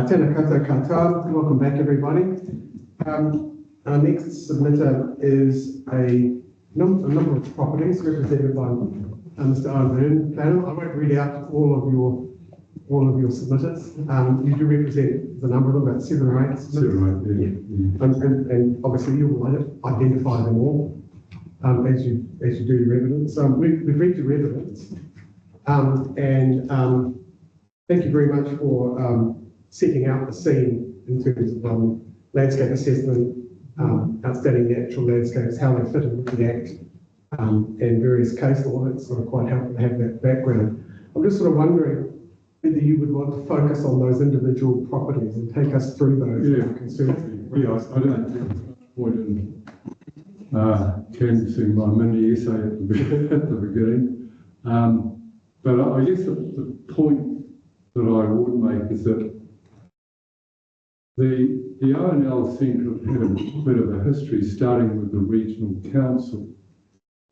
Tēnā koutou katoa. Welcome back, everybody. Our next submitter is a number of properties represented by Mr. Ōmāpere Planner. I won't read out all of your submitters. You do represent the number of them, about 7 or 8. 7 or 8, yeah. And obviously you will identify them all as you do your evidence. We've read your evidence, and thank you very much for setting out the scene in terms of landscape assessment, outstanding natural landscapes, how they fit in with the Act, and various case law. It's sort of quite helpful to have that background. I'm just sort of wondering whether you would want to focus on those individual properties and take us through those. Yeah, I don't think there's much point in canvassing my mini essay at the beginning. But I guess the point that I would make is that the ONL seem to have had a bit of a history starting with the regional council,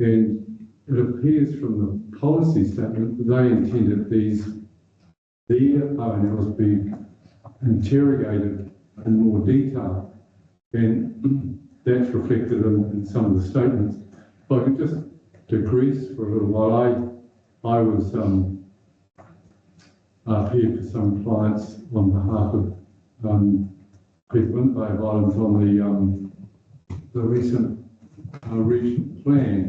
and it appears from the policy statement that they intended their ONLs be interrogated in more detail, and that's reflected in some of the statements. If I could just digress for a little while, I was here for some clients on behalf of people in the Bay of Islands on the recent regional plan,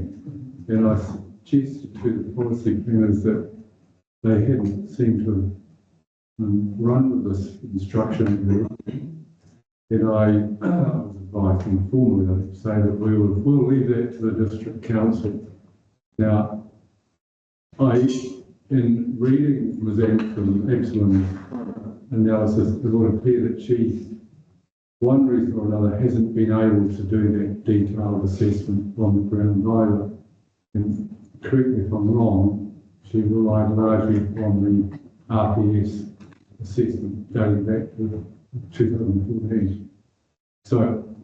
and I suggested to the policy planners that they hadn't seemed to run with this instruction, and I was advised informally, I'd say, that we'll leave that to the district council. Now, in reading Ms. Absalom's analysis, it would appear that she, one reason or another, hasn't been able to do that detailed assessment on the ground either. And correct me if I'm wrong, she relied largely on the RPS assessment dating back to 2014. So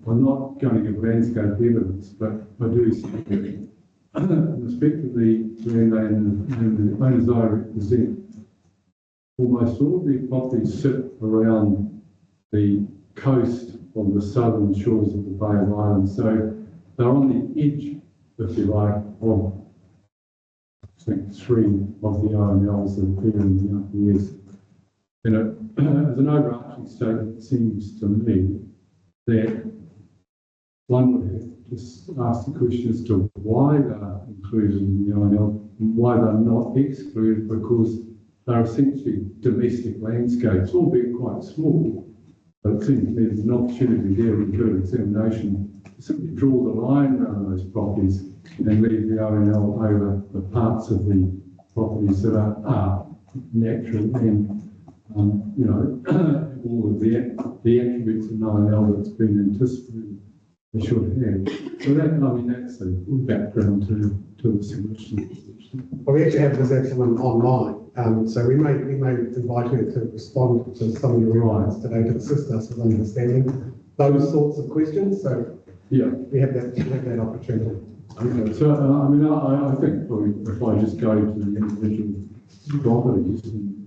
I'm not going to give landscape evidence, but I do see in respect to the land and the owners I represent, almost all of the properties sit around the coast of the southern shores of the Bay of Islands. So they're on the edge, if you like, of I think 3 of the OMLs that appear in the RPS. And as an overarching statement, it seems to me that one would have to just ask the question as to why they're included in the OML and why they're not excluded, because they're essentially domestic landscapes, albeit quite small. But it seems to me there's an opportunity there in good examination to simply draw the line around those properties and leave the ONL over the parts of the properties that are natural and all of the attributes of an ONL that's been anticipated they should have. So that's the background to the submission. Well, we actually have this excellent online, so we may invite her to respond to some of your remarks today to assist us with understanding those sorts of questions. So yeah, we have that opportunity. Okay, so I think if I just go to the individual properties.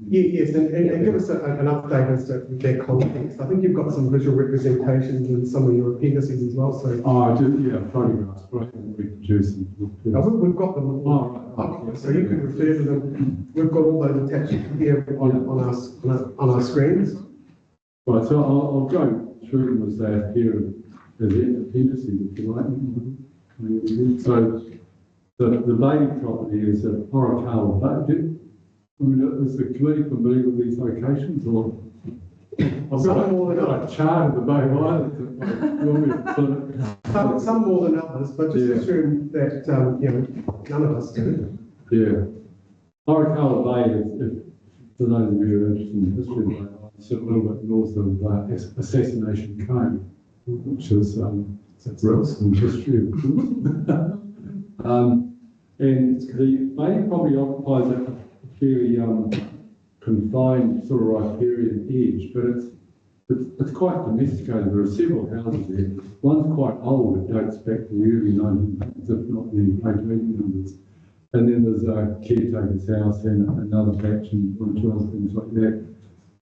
Yes, and give us an update as to their context. I think you've got some visual representations in some of your appendices as well. So I do, yeah, photographs, but I can reproduce them. We've got them. Right. So you can refer to them. We've got all those attached here on our screens. Right, so I'll go through them as they appear as appendices, if you like. So the main property is at Ōmāpere Bay. Is the committee familiar with these locations, or I've got a chart of the Bay of Islands. Some more than others, but just assume that none of us do. Yeah, Ōmāpere Bay, for those of you who are interested in the history of the Bay of Islands, sit a little bit north of Assassination Cove, which is some history, of course. And the bay probably occupies a fairly confined sort of riparian edge, but it's quite domesticated. There are several houses there. One's quite old, it dates back to the early 1900s, if not the late 1800s. And then there's a caretaker's house and another batch and one or two other things like that.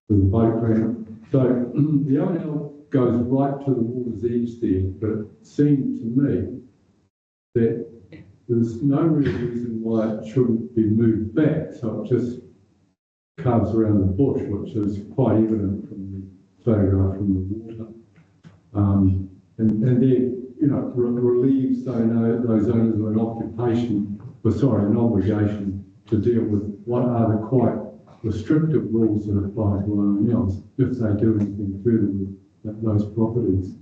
with a boat ramp. So the O&L goes right to the water's edge there, but it seemed to me that there's no real reason why it shouldn't be moved back, so it just carves around the bush, which is quite evident from the photograph from the water. And then, you know, relieves those owners of an occupation, or sorry, an obligation to deal with what are the quite restrictive rules that apply to O&Ls if they do anything further with those properties.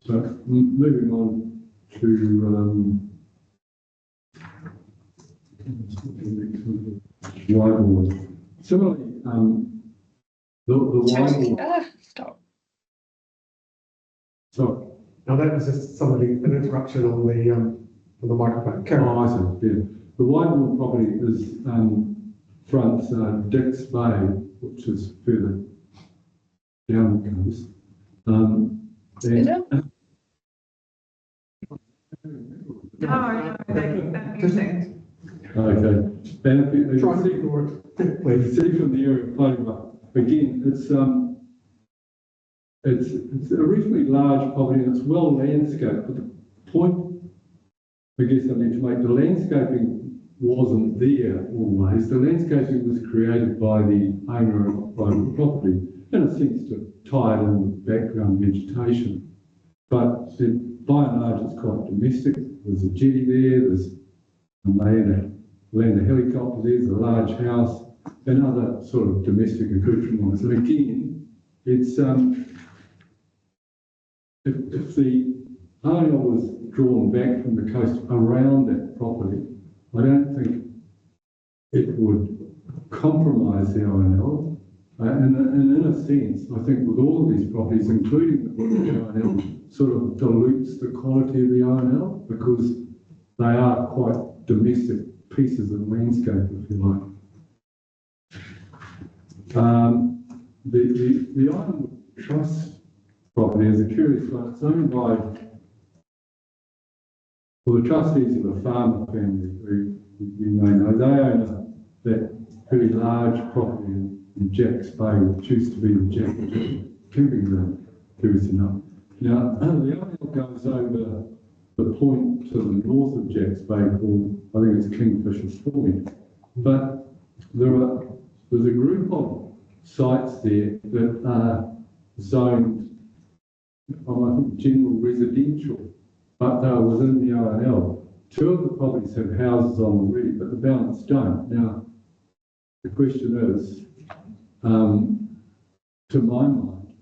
So moving on to Whiteboard. Similarly, the Whiteboard. Stop. Sorry. Now that was just somebody, an interruption on the microphone. Carry on. Oh, I see, yeah. The Whiteboard property is fronts Dick's Bay, which is further down the coast. Is it? No, that makes sense. Okay. And if you Try to see, ignore it, you please. see from the area photograph, again, it's a reasonably large property and it's well landscaped, but the point, I guess I need to make, the landscaping wasn't there always. The landscaping was created by the owner of the property, and it seems to tie it in with background vegetation. But by and large, it's quite domestic. There's a jetty there, there's a land a helicopter, there's a large house, and other sort of domestic accoutrements. And again, it's if the O&L was drawn back from the coast around that property, I don't think it would compromise the O&L. And in a sense, I think with all of these properties, including the O&L, sort of dilutes the quality of the O&L because they are quite domestic pieces of landscape, if you like. The Island Trust property is a curious one. It's owned by, well, the trustees of the Farmer family, who you may know. They own that very large property in Jack's Bay, which used to be the Jack camping ground, curious enough. Now, the O&L goes over the point to the north of Jack's Bay called, I think it's Kingfisher Point. But there's a group of sites there that are zoned, I think, general residential, but they're within the O&L. Two of the properties have houses on already, but the balance don't. Now, the question is, to my mind,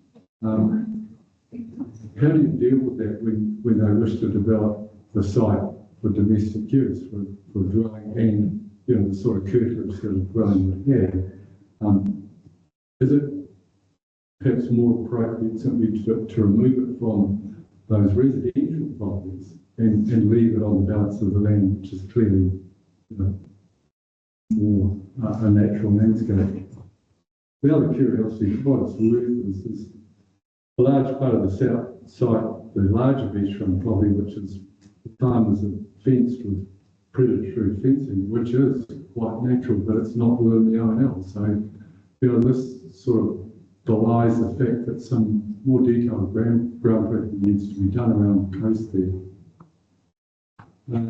how do you deal with that when they wish to develop the site for domestic use, for drilling and, you know, the sort of curtilage that a dwelling would have? Is it perhaps more appropriate simply to remove it from those residential properties and leave it on the balance of the land, which is clearly, you know, more a natural landscape? The other curiosity, for what it's worth, is a large part of the south site, the larger beachfront property, which is the farmers have fenced with predatory fencing, which is quite natural, but it's not within the O&L. So, you know, this sort of belies the fact that some more detailed groundbreaking needs to be done around the coast there. Well,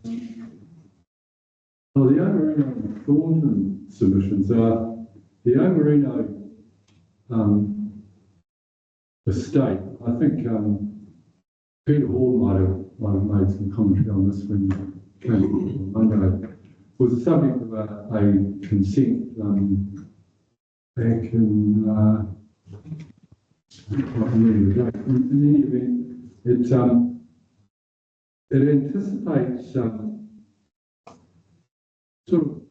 the Ōmāpere and Thornton submissions are the Ōmāpere estate. I think Peter Hall might have made some commentary on this when he came on Monday. Was the subject of a consent back in in any event, it anticipates sort of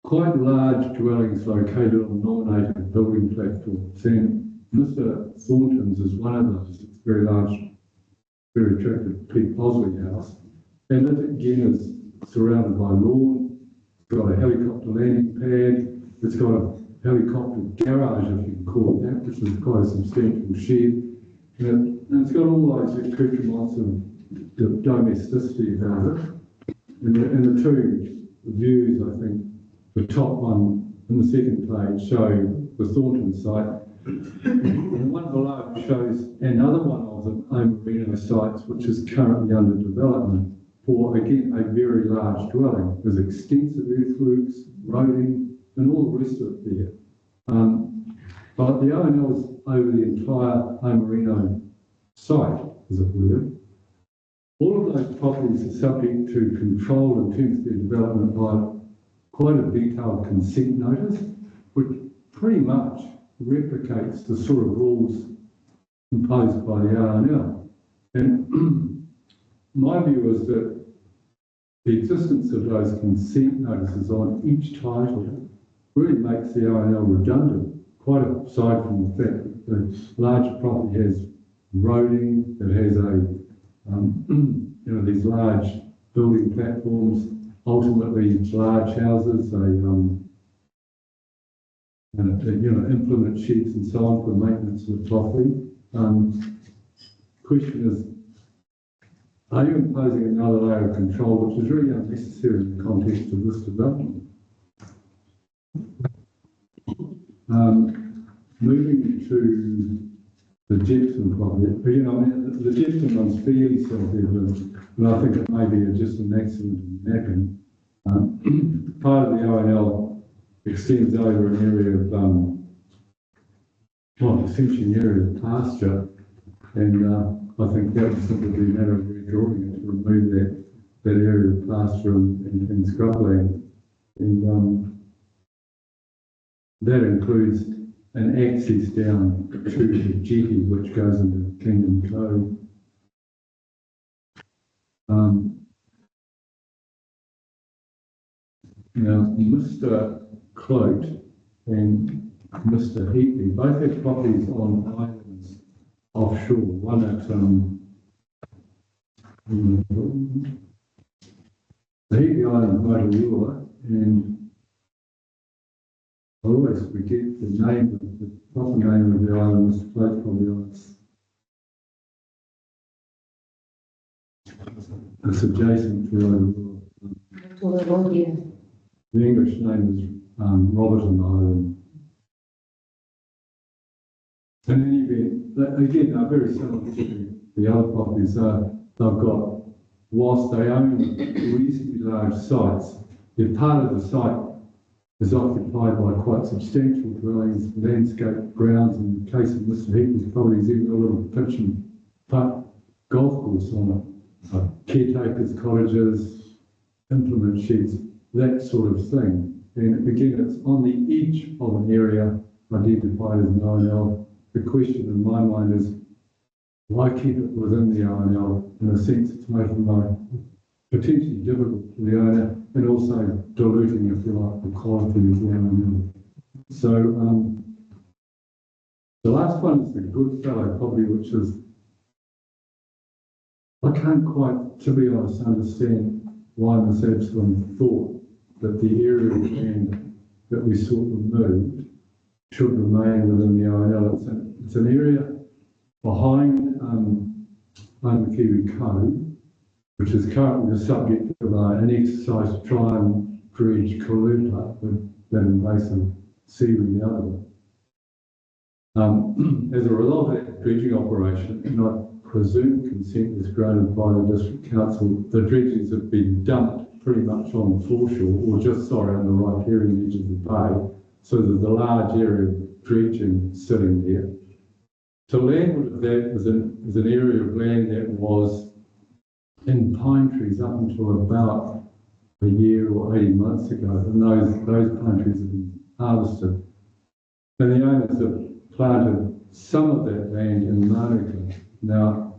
quite large dwellings located on nominated building platforms, and Mr. Thornton's is one of those. It's a very large, very attractive Pete Bosley house, and it again is surrounded by lawn. It's got a helicopter landing pad. It's got a helicopter garage, if you can call it that, which is quite a substantial shed. And it's got all those accoutrements of domesticity about it. And the two views, I think, the top one and the second page show the Thornton site. And the one below shows another one of the Ōmāpere sites, which is currently under development for, again, a very large dwelling. There's extensive earthworks, roading, and all the rest of it there. But the O&L is over the entire Ōmāpere site, as it were. All of those properties are subject to control in terms of their development by quite a detailed consent notice, which pretty much replicates the sort of rules imposed by the O&L. And my view is that the existence of those consent notices on each title really makes the O&L redundant, quite aside from the fact that the larger property has roading, it has a these large building platforms, ultimately large houses, implement sheds and so on for maintenance of the property. Question is, are you imposing another layer of control which is really unnecessary in the context of this development? Moving to the Jepson property, the Jepson one's fairly self-evident, but I think it may be just an accident in mapping. Part of the O&L extends over an area of, essentially an area of pasture, and I think that would simply be a matter of redrawing it to remove that area of pasture and scrubland. And that includes an access down to the jetty which goes into Kingdom Cove. Mr. Clote and Mr. Heatley both have properties on islands offshore. One at the Heatley Island, Rotorua, and I always forget the name, the proper name of the island. Mr. Clote probably honest. It's adjacent to Rotorua. The English name is Roberton Island. In any event, again, they're very similar to the other properties. They've got, whilst they own reasonably large sites, they're part of the site is occupied by quite substantial dwellings, landscape grounds. In the case of Mr. Heaton's property, there's even a little pitch and putt golf course on it, caretakers' cottages, implement sheds, that sort of thing. And again, it's on the edge of an area identified as an O&L. The question in my mind is, why keep it within the O&L? In a sense, it's making life potentially difficult for the owner and also diluting, if you like, the quality of the O&L. So the last one is the Goodfellow property, which is, I can't quite, to be honest, understand why Ms. Absalom thought that the area of land that we sought removed should remain within the O&L. It's an area behind Ōmāpere Cove, which is currently the subject of an exercise to try and dredge Kaluta, with that invasive seaweed out of it. As a result of that dredging operation, and I presume consent was granted by the District Council, the dredges have been dumped pretty much on the foreshore, or just, sorry, on the riparian edge of the bay. So there's a large area of dredging sitting there. To landward of that is an area of land that was in pine trees up until about a year or 18 months ago, and those pine trees have been harvested. And the owners have planted some of that land in Manuka. Now,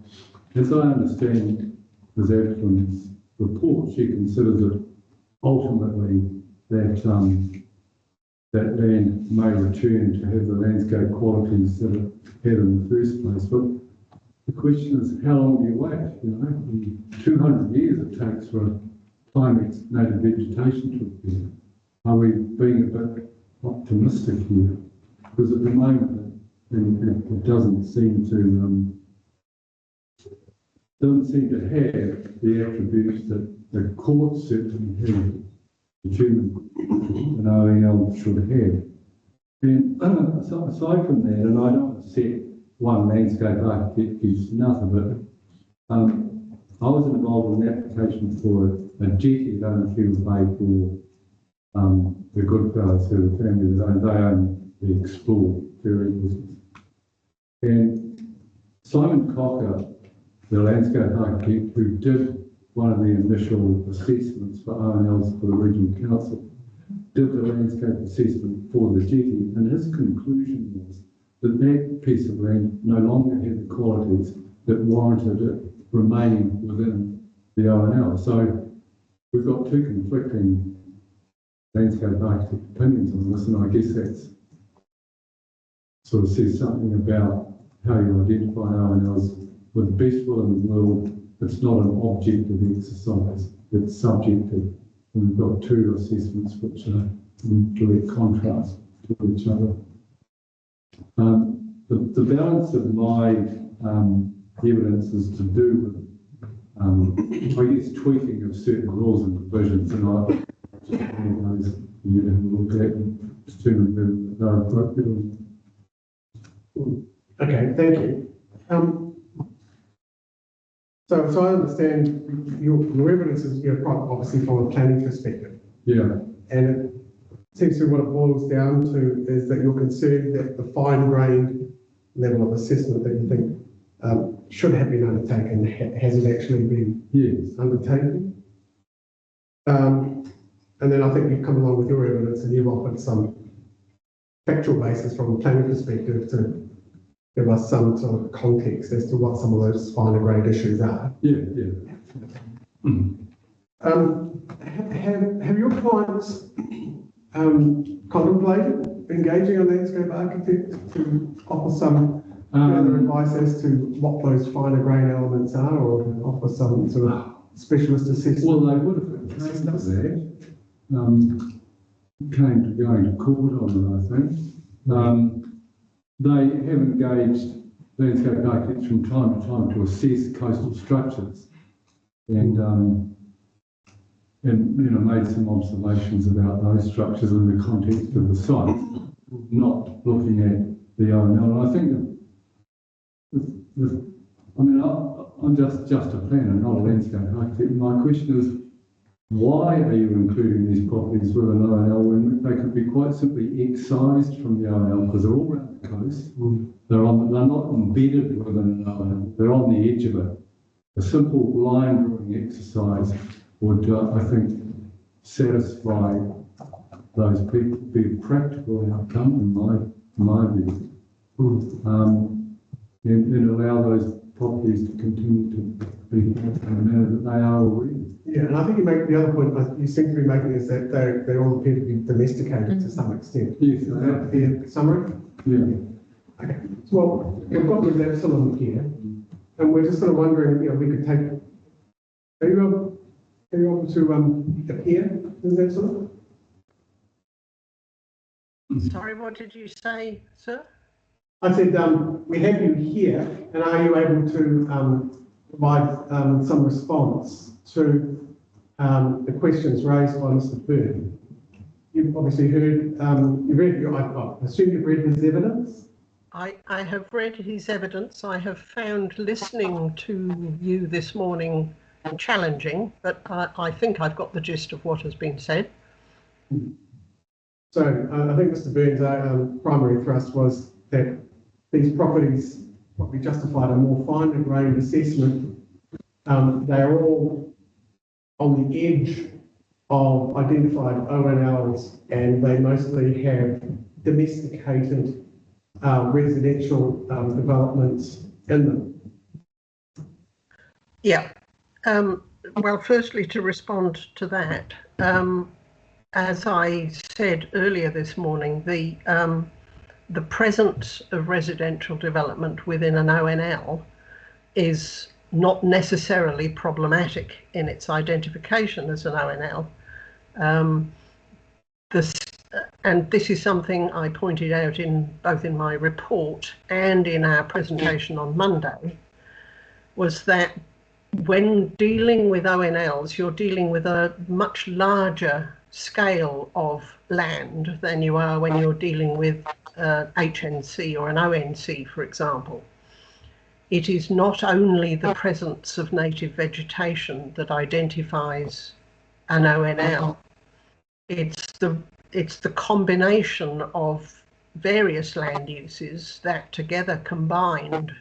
as I understand Ms. Absalom's report, she considers that ultimately that land may return to have the landscape qualities that it had in the first place. But the question is, how long do you wait? The 200 years it takes for climax native vegetation to appear. Are we being a bit optimistic here? Because at the moment, it doesn't seem to have the attributes that the court certainly have human an ONL should have. And so aside from that, and I don't set one landscape architect gives nothing, but I was involved in an application for a jetty at Ōmāpere Bay for the Goodfellows, who the family was owned. They own the Explore ferry business. And Simon Cocker, the landscape architect who did one of the initial assessments for ONLs for the regional council, did the landscape assessment for the jetty, and his conclusion was that that piece of land no longer had the qualities that warranted it remaining within the ONL. So we've got two conflicting landscape architect opinions on this, and I guess that's sort of says something about how you identify ONLs with the best will in the world. It's not an objective exercise, it's subjective. And we've got two assessments which are in direct contrast to each other. The balance of my evidence is to do with, I guess, tweaking of certain rules and provisions, and I just want those you to look at and determine whether they're appropriate. Okay, thank you. So I understand your evidence is obviously from a planning perspective. Yeah. And it seems to be what it boils down to is that you're concerned that the fine-grained level of assessment that you think should have been undertaken hasn't actually been undertaken. And then I think you've come along with your evidence and you've offered some factual basis from a planning perspective to give us some sort of context as to what some of those finer grade issues are. Have your clients contemplated engaging a landscape architect to offer some further advice as to what those finer grain elements are, or offer some sort of specialist assessment? Well, they would have came to that. Came to going to court on it, I think. They have engaged landscape architects from time to time to assess coastal structures, and made some observations about those structures in the context of the site, not looking at the ONL. And I think I'm just a planner, not a landscape architect. My question is, why are you including these properties with an ONL when they could be quite simply excised from the ONL, because they're all around the coast. They're not embedded within an ONL, they're on the edge of it. A simple line drawing exercise would, I think, satisfy those people, be a practical outcome in my view, and allow those properties to continue to be in the manner that they are already. Yeah, and I think you make the other point you seem to be making is that they all appear to be domesticated to some extent. Yes. Is that the summary? Yeah. Okay. So, well, we've got Ms. Epsilon here, and we're just sort of wondering, we could take. Are you able to appear, Ms. Epsilon? Sorry, what did you say, sir? I said we have you here, and are you able to provide some response to the questions raised by Mr. Byrne? You've obviously heard, I assume you've read his evidence? I have read his evidence. I have found listening to you this morning challenging, but I think I've got the gist of what has been said. So I think Mr. Byrne's primary thrust was that these properties, what we justified a more finer grained assessment, they are all on the edge of identified ONLs, and they mostly have domesticated residential developments in them. Yeah. Well, firstly, to respond to that, as I said earlier this morning, the presence of residential development within an ONL is not necessarily problematic in its identification as an ONL. And this is something I pointed out both in my report and in our presentation on Monday, was that when dealing with ONLs, you're dealing with a much larger scale of land than you are when you're dealing with HNC or an ONC, for example. It is not only the presence of native vegetation that identifies an ONL. It's the combination of various land uses that together combined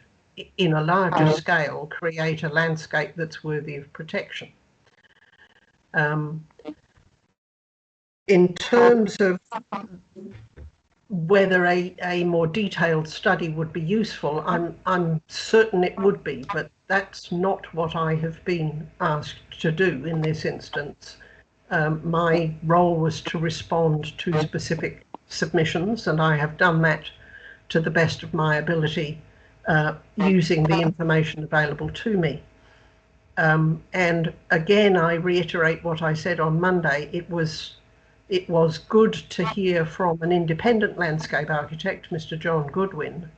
in a larger scale create a landscape that's worthy of protection. In terms of whether a more detailed study would be useful, I'm certain it would be, but that's not what I have been asked to do in this instance. My role was to respond to specific submissions, and I have done that to the best of my ability using the information available to me. And again, I reiterate what I said on Monday. It was good to hear from an independent landscape architect, Mr. John Goodwin,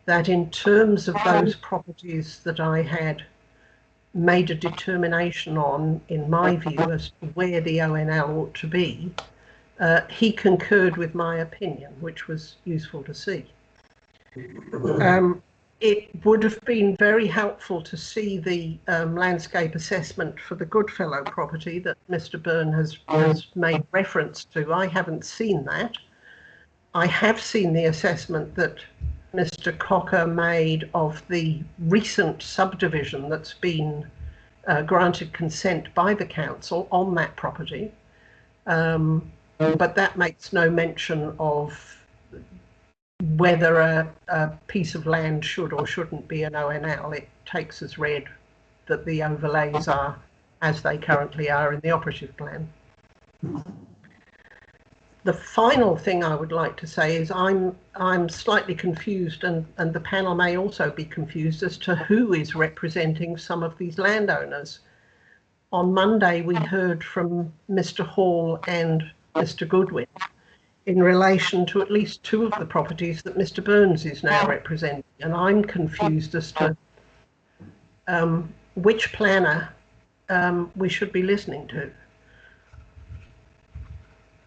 that in terms of those properties that I had made a determination on, in my view, as to where the ONL ought to be, he concurred with my opinion, which was useful to see. It would have been very helpful to see the landscape assessment for the Goodfellow property that Mr. Byrne has made reference to. I haven't seen that. I have seen the assessment that Mr. Cocker made of the recent subdivision that's been granted consent by the council on that property, but that makes no mention of whether a piece of land should or shouldn't be an ONL. It takes as read that the overlays are as they currently are in the operative plan. The final thing I would like to say is I'm slightly confused, and the panel may also be confused as to who is representing some of these landowners. On Monday, we heard from Mr. Hall and Mr. Goodwin in relation to at least two of the properties that Mr. Burns is now representing, and I'm confused as to which planner we should be listening to.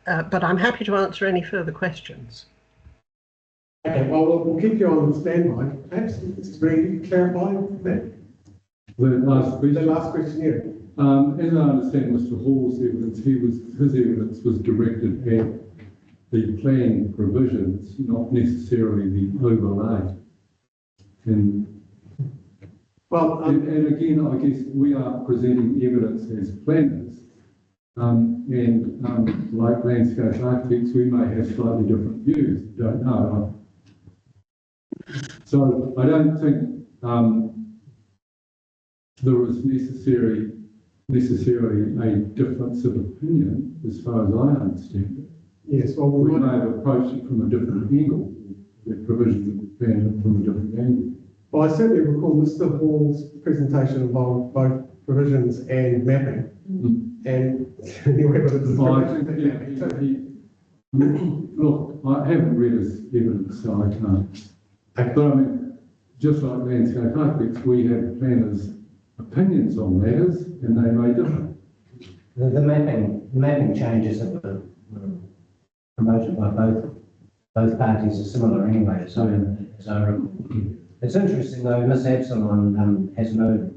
But I'm happy to answer any further questions. Okay, well, we'll keep you on standby. Perhaps, Mr. Green, you clarify that? The last question. The last question, yeah. As I understand Mr. Hall's evidence, his evidence was directed at the plan provisions, not necessarily the overlay. And again, I guess we are presenting evidence as planners, like landscape architects, we may have slightly different views. Don't know. So I don't think there is necessarily a difference of opinion as far as I understand it. Yes, well, we may have approached it from a different angle, the provisions that we planned from a different angle. Well, I certainly recall Mr. Hall's presentation involved both provisions and mapping. And anyway, but look, I haven't read his evidence, so I can't. Okay. But I mean, just like landscape architects, we have planners' opinions on matters, and they may differ. The mapping changes that were promoted by both parties are similar anyway, as I recall. It's interesting though, Miss Absalon has no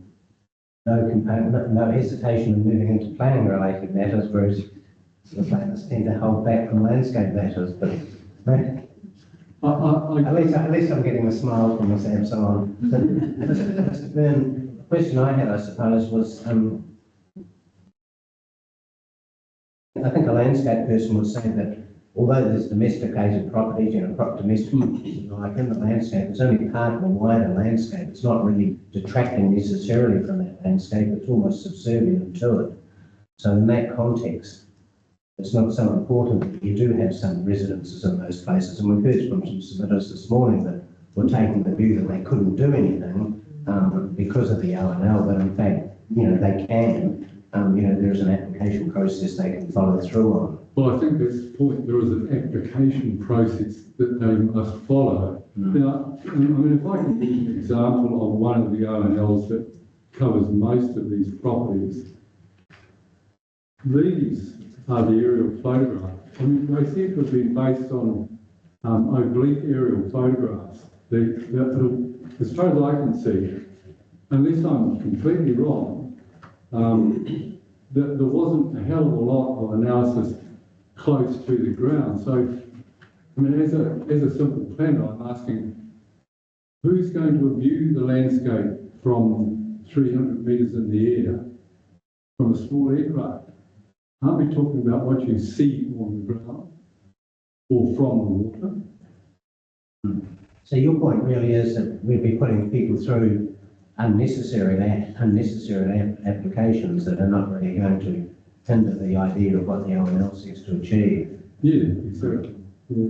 hesitation in moving into planning related matters, whereas the planners tend to hold back from landscape matters. But at least I'm getting a smile from Miss Absalon. Mr. Byrne, the question I had, I suppose, was I think a landscape person would say that although there's domesticated properties, domestic like in the landscape, it's only part of a wider landscape. It's not really detracting necessarily from that landscape. It's almost subservient to it. So in that context, it's not so important that you do have some residences in those places. And we've heard from some submitters this morning that were taking the view that they couldn't do anything because of the ONL, but in fact, they can. There's an application process they can follow through on. Well, I think that's the point. There is an application process that they must follow. Now, I mean, if I can give an example of one of the ONLs that covers most of these properties, these are the aerial photographs. I mean, they seem to have been based on oblique aerial photographs. As far as I can see, unless I'm completely wrong, there wasn't a hell of a lot of analysis close to the ground. So, I mean, as a simple planner, I'm asking, who's going to view the landscape from 300 metres in the air from a small aircraft? Aren't we talking about what you see on the ground or from the water? So your point really is that we'd be putting people through unnecessary applications that are not really going to hinder the idea of what the ONL seeks to achieve. Yeah, exactly. Yeah.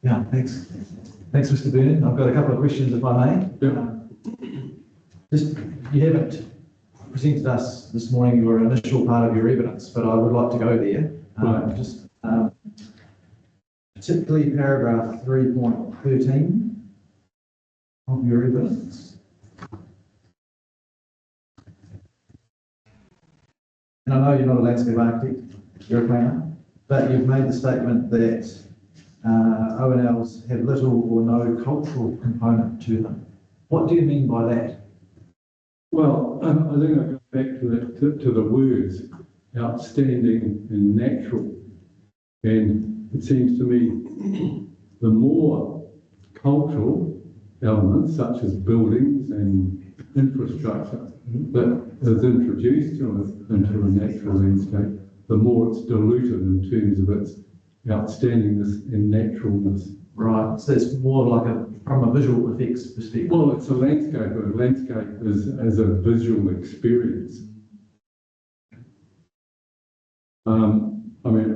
Yeah, thanks. Thanks, Mr. Byrne. I've got a couple of questions, if I may. Yeah. You haven't presented us this morning your initial part of your evidence, but I would like to go there. Right. Particularly paragraph 3.13 of your evidence. And I know you're not a landscape architect, you're a planner, but you've made the statement that ONLs have little or no cultural component to them. What do you mean by that? Well, I think I go back to the words outstanding and natural. And it seems to me the more cultural elements, such as buildings and infrastructure, that is introduced into a natural landscape, the more it's diluted in terms of its outstandingness and naturalness. Right, so it's more like from a visual effects perspective. Well, it's a landscape. A landscape is as a visual experience. I mean,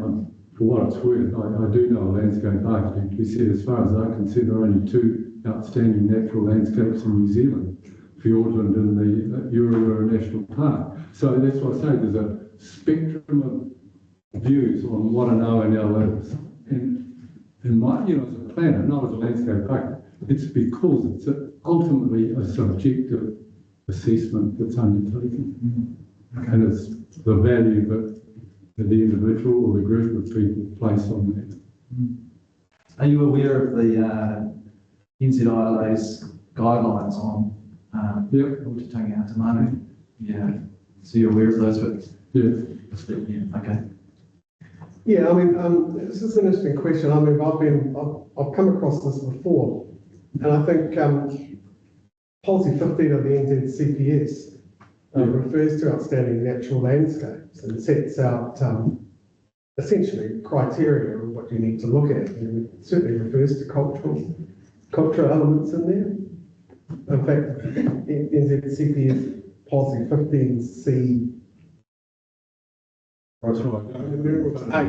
for what it's worth, I do know a landscape architect who said, as far as I'm concerned, there are only two outstanding natural landscapes in New Zealand, Fiordland and the Urua National Park. So that's what I say, there's a spectrum of views on what an ONL is. And my, as a planner, not as a landscape architect, it's because it's ultimately a subjective assessment that's undertaken. Mm-hmm. Okay. And it's the value that the individual or the group of people place on that. Are you aware of the NZILA's guidelines on Ōtitanga Te Manu? Yeah. So you're aware of those bits? Yeah. Yeah. Okay. Yeah, I mean, this is an interesting question. I mean, I've come across this before, and I think policy 15 of the NZCPS refers to outstanding natural landscapes and sets out essentially criteria of what you need to look at. And it certainly refers to cultural elements in there. In fact, NZCPS policy 15C. That's right.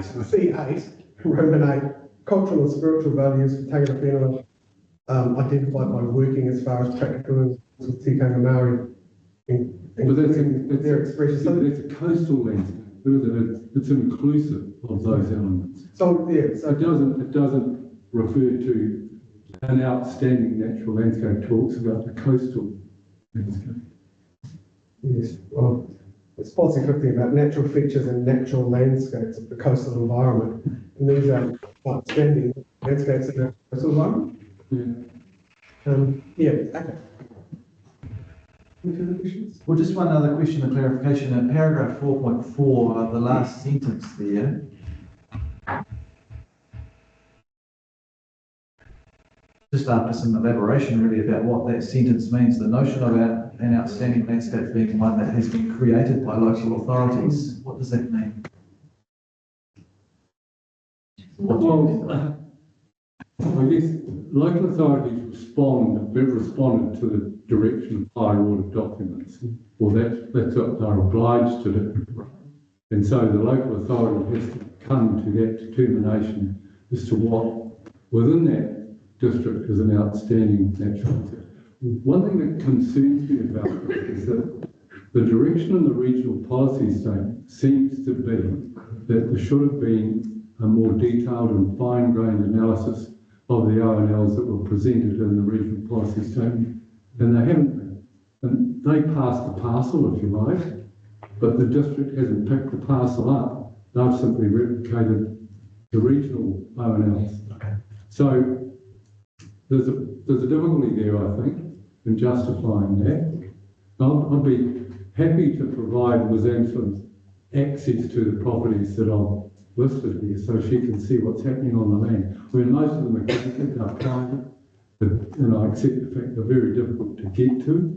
C8, Roman 8, cultural and spiritual values for Tangata Whenua, identified by working as far as practical with tikanga Māori, including their expression. So that's a coastal landscape. It's inclusive of those elements. So yeah, so it doesn't refer to an outstanding natural landscape. Talks about the coastal landscape. yes, well, it's policy 15 about natural features and natural landscapes of the coastal environment, and these are outstanding landscapes in the coastal environment. Okay. Any further questions? Well, just one other question of clarification. In paragraph 4.4, the last sentence there, just after some elaboration really about what that sentence means, the notion about an outstanding landscape being one that has been created by local authorities, what does that mean? Well, I guess local authorities responded to the direction of higher order documents, or that's what they're obliged to do. And so the local authority has to come to that determination as to what within that district is an outstanding natural landscape. One thing that concerns me about this is that the direction in the regional policy statement seems to be that there should have been a more detailed and fine-grained analysis of the ONLs that were presented in the regional policy statement, and they haven't been. And they passed the parcel, if you like, but the district hasn't picked the parcel up. They've simply replicated the regional O&Ls. Okay. So there's a difficulty there, I think, in justifying that. I'd be happy to provide Ms. Amsler's access to the properties that I've listed here so she can see what's happening on the land. I mean, most of them are connected, they're private, but I accept the fact they're very difficult to get to.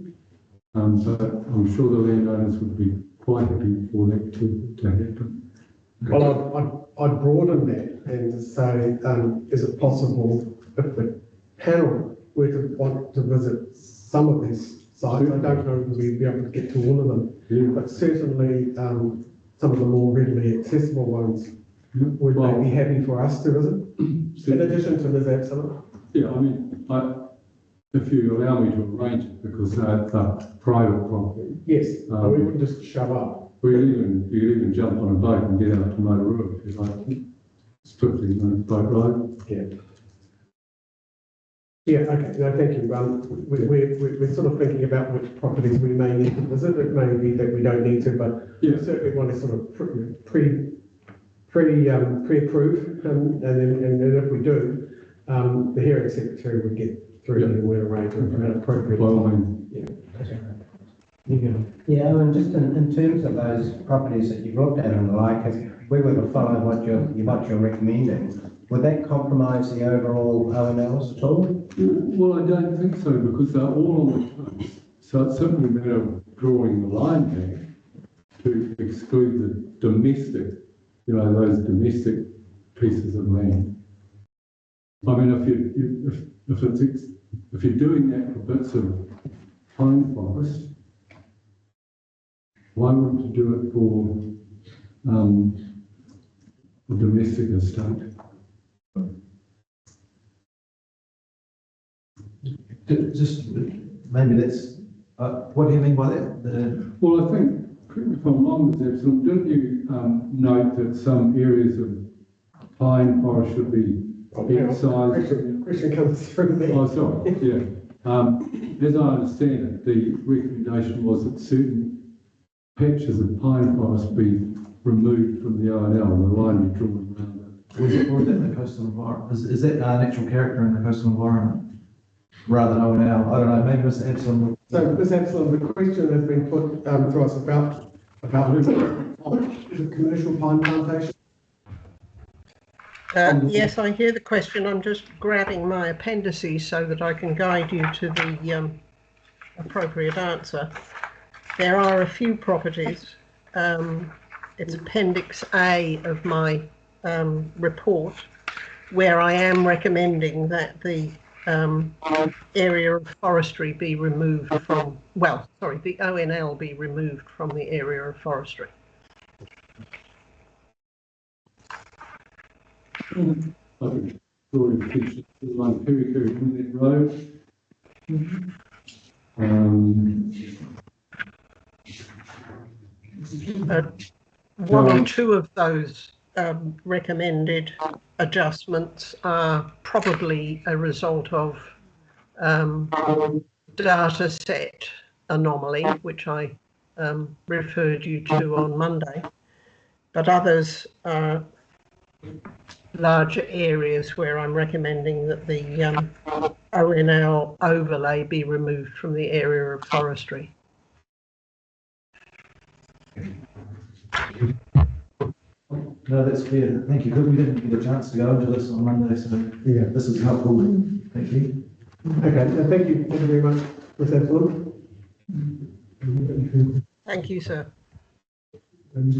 But I'm sure the landowners would be quite happy for that to happen. Well, I'd broaden that and say, is it possible if the panel were to want to visit some of these sites? I don't know if we'd be able to get to all of them, but certainly some of the more readily accessible ones would they be happy for us to visit, in addition to Ms. Absalom? Yeah, I mean, if you allow me to arrange it, because they're private property. Yes, we wouldn't just shove up. You could even jump on a boat and get out to Ōmāpere if you like. It's 15 minute boat ride. Yeah. Yeah, okay, no, thank you. We're sort of thinking about which properties we may need to visit. It may be that we don't need to, but we certainly want to sort of pre-approve, and then if we do, the hearing secretary would get through and we'll arrange an appropriate time. Yeah, and just in terms of those properties that you've looked at and the like, if we were to follow what you're recommending, would that compromise the overall O&Ls at all? Well, I don't think so, because they're all on the coast. So it's simply a matter of drawing the line back to exclude the domestic, those domestic pieces of land. I mean, if you're doing that for bits of pine forest, why wouldn't you do it for a domestic estate? Just maybe that's, what do you mean by that? Well, I think, correct me if I'm wrong with that, didn't you note that some areas of pine forest should be excised? Question comes through me. Oh, sorry, yeah. As I understand it, the recommendation was that certain patches of pine forest be removed from the O&L, the line be drawn around it. Or is that in the coastal environment? Is that natural character in the coastal environment rather than O&L? I don't know, maybe Mr. Absalom. So, Ms. Absalom, the question has been put to us about is it commercial pine plantation? Yes, I hear the question. I'm just grabbing my appendices so that I can guide you to the appropriate answer. There are a few properties. It's Appendix A of my report, where I am recommending that the area of forestry be removed from, the O&L be removed from the area of forestry. Like drawing pictures along Ōmāpere Road. One or two of those recommended adjustments are probably a result of data set anomaly, which I referred you to on Monday, but others are larger areas where I'm recommending that the O&L overlay be removed from the area of forestry. No, that's fair. Thank you. We didn't get a chance to go into this on Monday, so yeah, this is helpful. Thank you. Okay, thank you very much, Ms. Absalom. Thank you, sir. I'm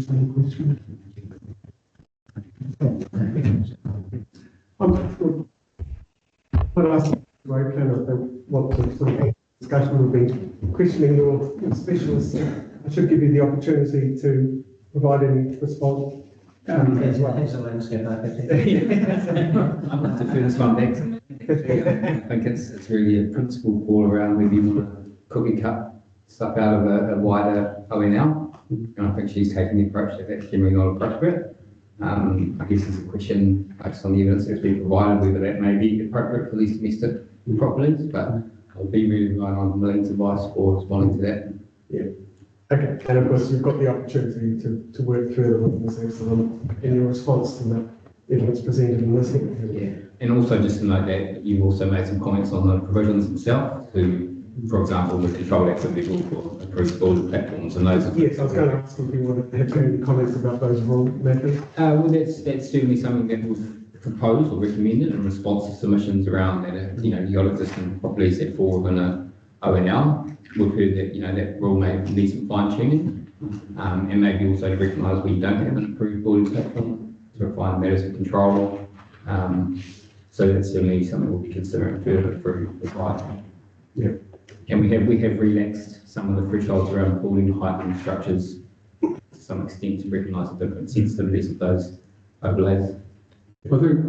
going to ask the road planner what the sort of discussion would be. Questioning your specialists, I should give you the opportunity to provide any response. As well as a landscape architect. I'd like to turn this one back. I think it's really a principle all around whether you want to cookie cut stuff out of a wider O&L. And I think she's taking the approach that that's generally not appropriate. I guess it's a question based on the evidence that's been provided whether that may be appropriate for these domestic properties, but I'll be really relying on Lynn's advice for responding to that. Yeah. Okay, and of course, you've got the opportunity to work further with Ms. Epsilon in your response to the evidence presented in this hearing. Yeah, and also just to note that you've also made some comments on the provisions themselves, for example, the controlled activity rule for approved building platforms and those. Yes, I was going to ask if you wanted to have any comments about those rule matters. Well, that's certainly something that we've proposed or recommended in response to submissions around that, you got existing properties that fall within a ONL. We've heard that, that rule may need some fine tuning, and maybe also to recognise we don't have an approved building platform to refine matters of control. So that's certainly something we'll be considering further through the right. Yeah. And we have relaxed some of the thresholds around building height and structures to some extent to recognise the different sensitivities of those overlays. I think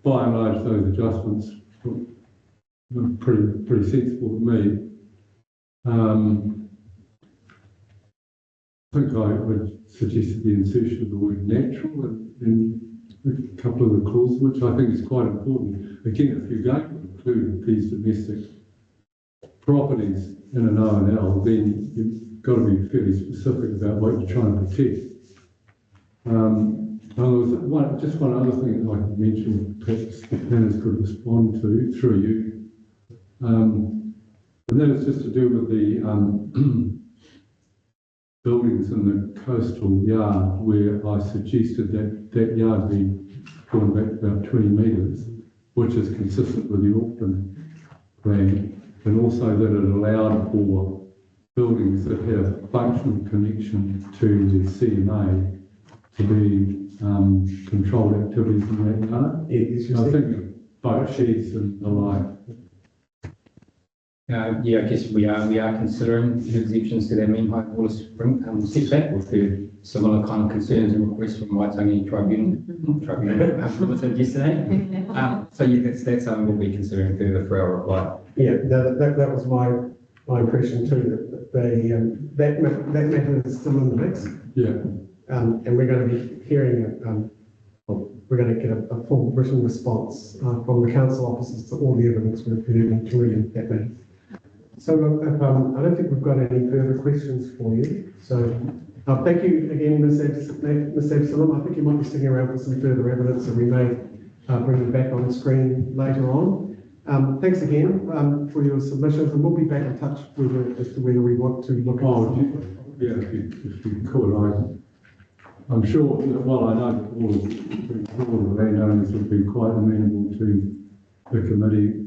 by and large those adjustments were pretty sensible to me. I think I would suggest the insertion of the word natural in a couple of the clauses, which I think is quite important. Again, if you're going to include these domestic properties in an O&L, then you've got to be fairly specific about what you're trying to protect. There was just one other thing that I could mention, perhaps the planners could respond to through you, and that is just to do with the buildings in the coastal yard, where I suggested that yard be drawn back about 20 metres, which is consistent with the Auckland plan, and also that it allowed for buildings that have functional connection to the CMA to be controlled activities in that yard. Yes, I think boat sheds and the like. Yeah, I guess we are considering exemptions to that mean high water spring setback. We've heard similar kind of concerns and requests from Waitangi Tribunal limited yesterday. So yeah, that's something we'll be considering further for our reply. Yeah, that was my impression too, that matter is still in the mix. Yeah. And we're going to be hearing, we're going to get a full written response from the council officers to all the evidence we've heard, including that matter. So I don't think we've got any further questions for you. So thank you again, Ms. Epsilon. I think you might be sticking around for some further evidence, and we may bring you back on the screen later on. Thanks again for your submissions, and we'll be back in touch as to whether we want to look at yeah, if you could, I'm sure, well, I know that all the landowners would be quite amenable to the committee,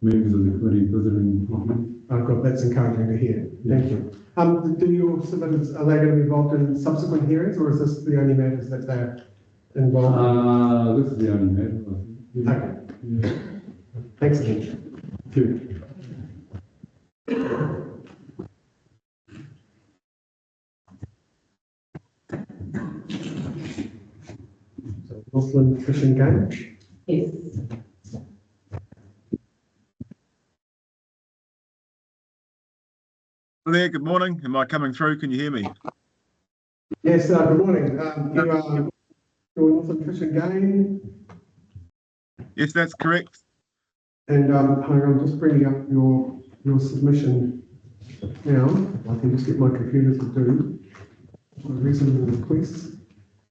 members of the committee visiting the property. I've got, that's encouraging to hear. Thank you. Do your submitters, are they going to be involved in subsequent hearings, or is this the only matters that they're involved in? This is the only matter, I think. Yeah. Okay. Yeah. Thanks again. Thank you. So, Northland Fishing Game? Yes. There, good morning. Am I coming through? Can you hear me? Yes, good morning. You are Northland Fishing Game? Yes, that's correct. And hang on, just bringing up your submission now. I can just get my computer to do reasonable requests.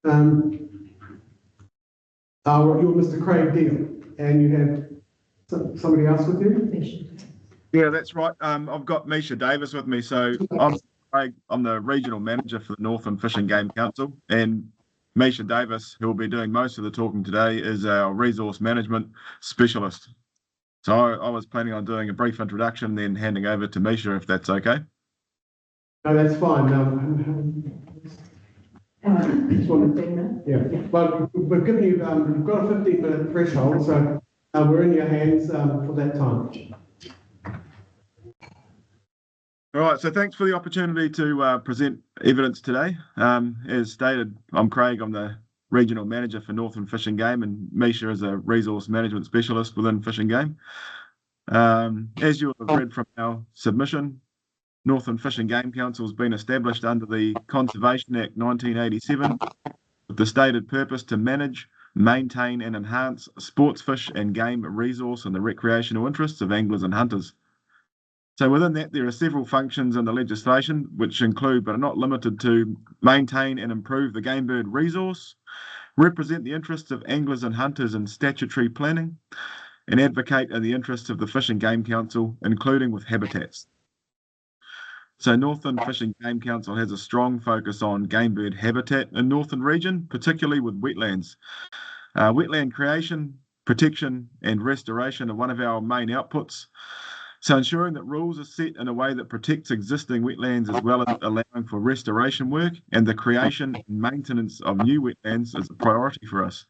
You're Mr. Craig Deal, and you have somebody else with you? Yeah, that's right. I've got Misha Davis with me. So I'm the regional manager for the Northland Fishing Game Council, and Misha Davis, who will be doing most of the talking today, is our resource management specialist. So I was planning on doing a brief introduction, then handing over to Misha, if that's okay. No, that's fine. Yeah. Well, we've given you, we've got a 15-minute threshold, so we're in your hands for that time. All right, so thanks for the opportunity to present evidence today. As stated, I'm Craig. I'm the regional manager for Northland Fishing Game, and Misha is a resource management specialist within Fishing Game. As you have read from our submission, Northland Fishing Game Council has been established under the Conservation Act 1987 with the stated purpose to manage, maintain and enhance sports fish and game resource and the recreational interests of anglers and hunters. So within that, there are several functions in the legislation which include, but are not limited to, maintain and improve the game bird resource, represent the interests of anglers and hunters in statutory planning, and advocate in the interests of the Fish and Game Council, including with habitats. So Northern Fish and Game Council has a strong focus on game bird habitat in Northern region, particularly with wetlands. Wetland creation, protection and restoration are one of our main outputs. So ensuring that rules are set in a way that protects existing wetlands as well as allowing for restoration work and the creation and maintenance of new wetlands is a priority for us.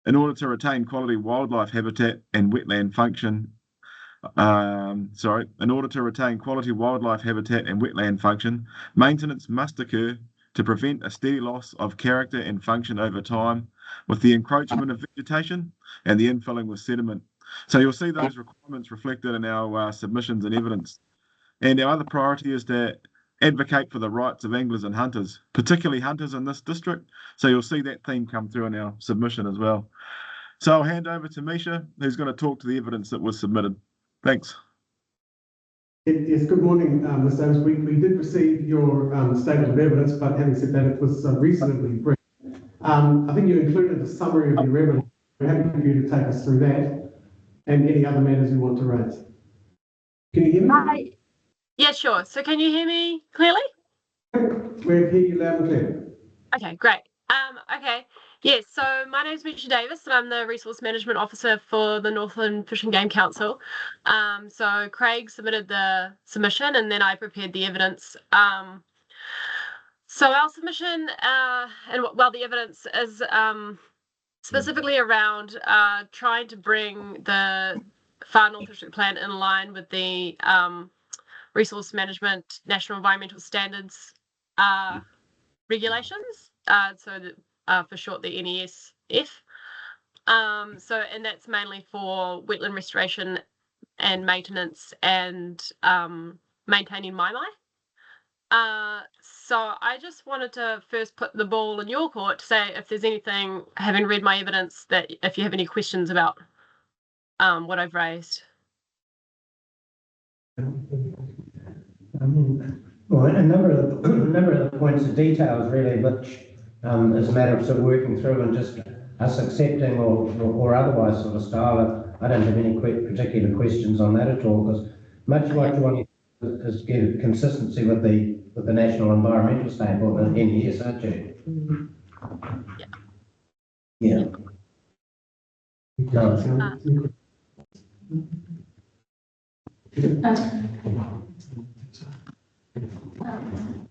In order to retain quality wildlife habitat and wetland function, in order to retain quality wildlife habitat and wetland function, maintenance must occur to prevent a steady loss of character and function over time with the encroachment of vegetation and the infilling with sediment. So you'll see those requirements reflected in our submissions and evidence. And our other priority is to advocate for the rights of anglers and hunters, particularly hunters in this district. So you'll see that theme come through in our submission as well. So I'll hand over to Misha, who's going to talk to the evidence that was submitted. Thanks. Yes, good morning, Mr. Davis. We did receive your statement of evidence, but having said that, it was reasonably brief. I think you included a summary of your evidence. We're happy for you to take us through that and any other matters you want to raise. Can you hear me? Yeah, sure. So can you hear me clearly? We hear you loud and clear. Okay, great. Okay. Yes, so my name is Misha Davis and I'm the Resource Management Officer for the Northland Fish and Game Council. So Craig submitted the submission and then I prepared the evidence. So our submission, the evidence is specifically around trying to bring the Far North District Plan in line with the Resource Management National Environmental Standards regulations, for short the NESF. And that's mainly for wetland restoration and maintenance and maintaining maimai. So I just wanted to first put the ball in your court to say if there's anything, having read my evidence, that if you have any questions about what I've raised. Well, a number of the points of details really, which is a matter of sort of working through and just us accepting or otherwise sort of style. I don't have any particular questions on that at all, because much what you want is to get consistency with the National Environmental Statement, the NES, aren't you? Yeah. No.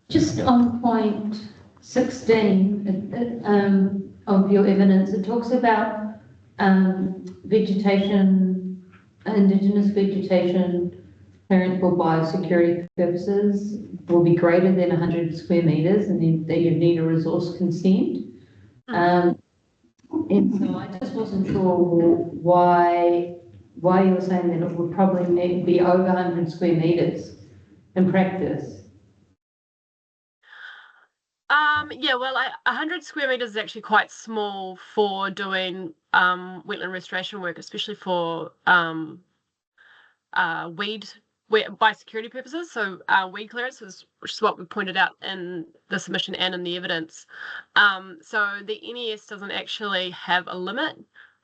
Just on point 16 of your evidence, it talks about vegetation, indigenous vegetation clearance for biosecurity purposes will be greater than 100 square metres, and then that you need a resource consent. And so I just wasn't sure why you were saying that it would probably be over 100 square metres in practice. Yeah, well, 100 square metres is actually quite small for doing wetland restoration work, especially for biosecurity purposes. So weed clearance, which is what we pointed out in the submission and in the evidence. So the NES doesn't actually have a limit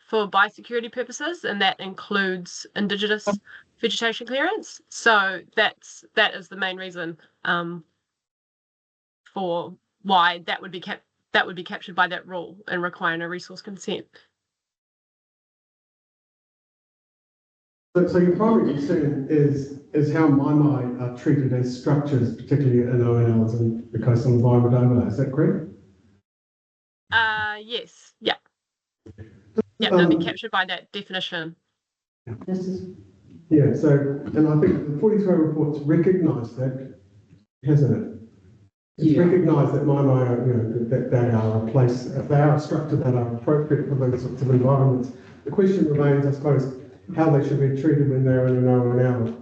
for biosecurity purposes, and that includes indigenous vegetation clearance. So that is the main reason for why that would be captured by that rule and requiring a resource consent. So your primary concern is how maimai are treated as structures, particularly in ONLs and the coastal environment overlay. Is that correct? Yes. Yeah. Yeah, they'll be captured by that definition. Yeah. So, and I think the 43 report's recognised that, hasn't it? It's recognised that maimai are, that they are a place, they are a structure that are appropriate for those sorts of environments. The question remains, I suppose, how they should be treated when they're in an ONL.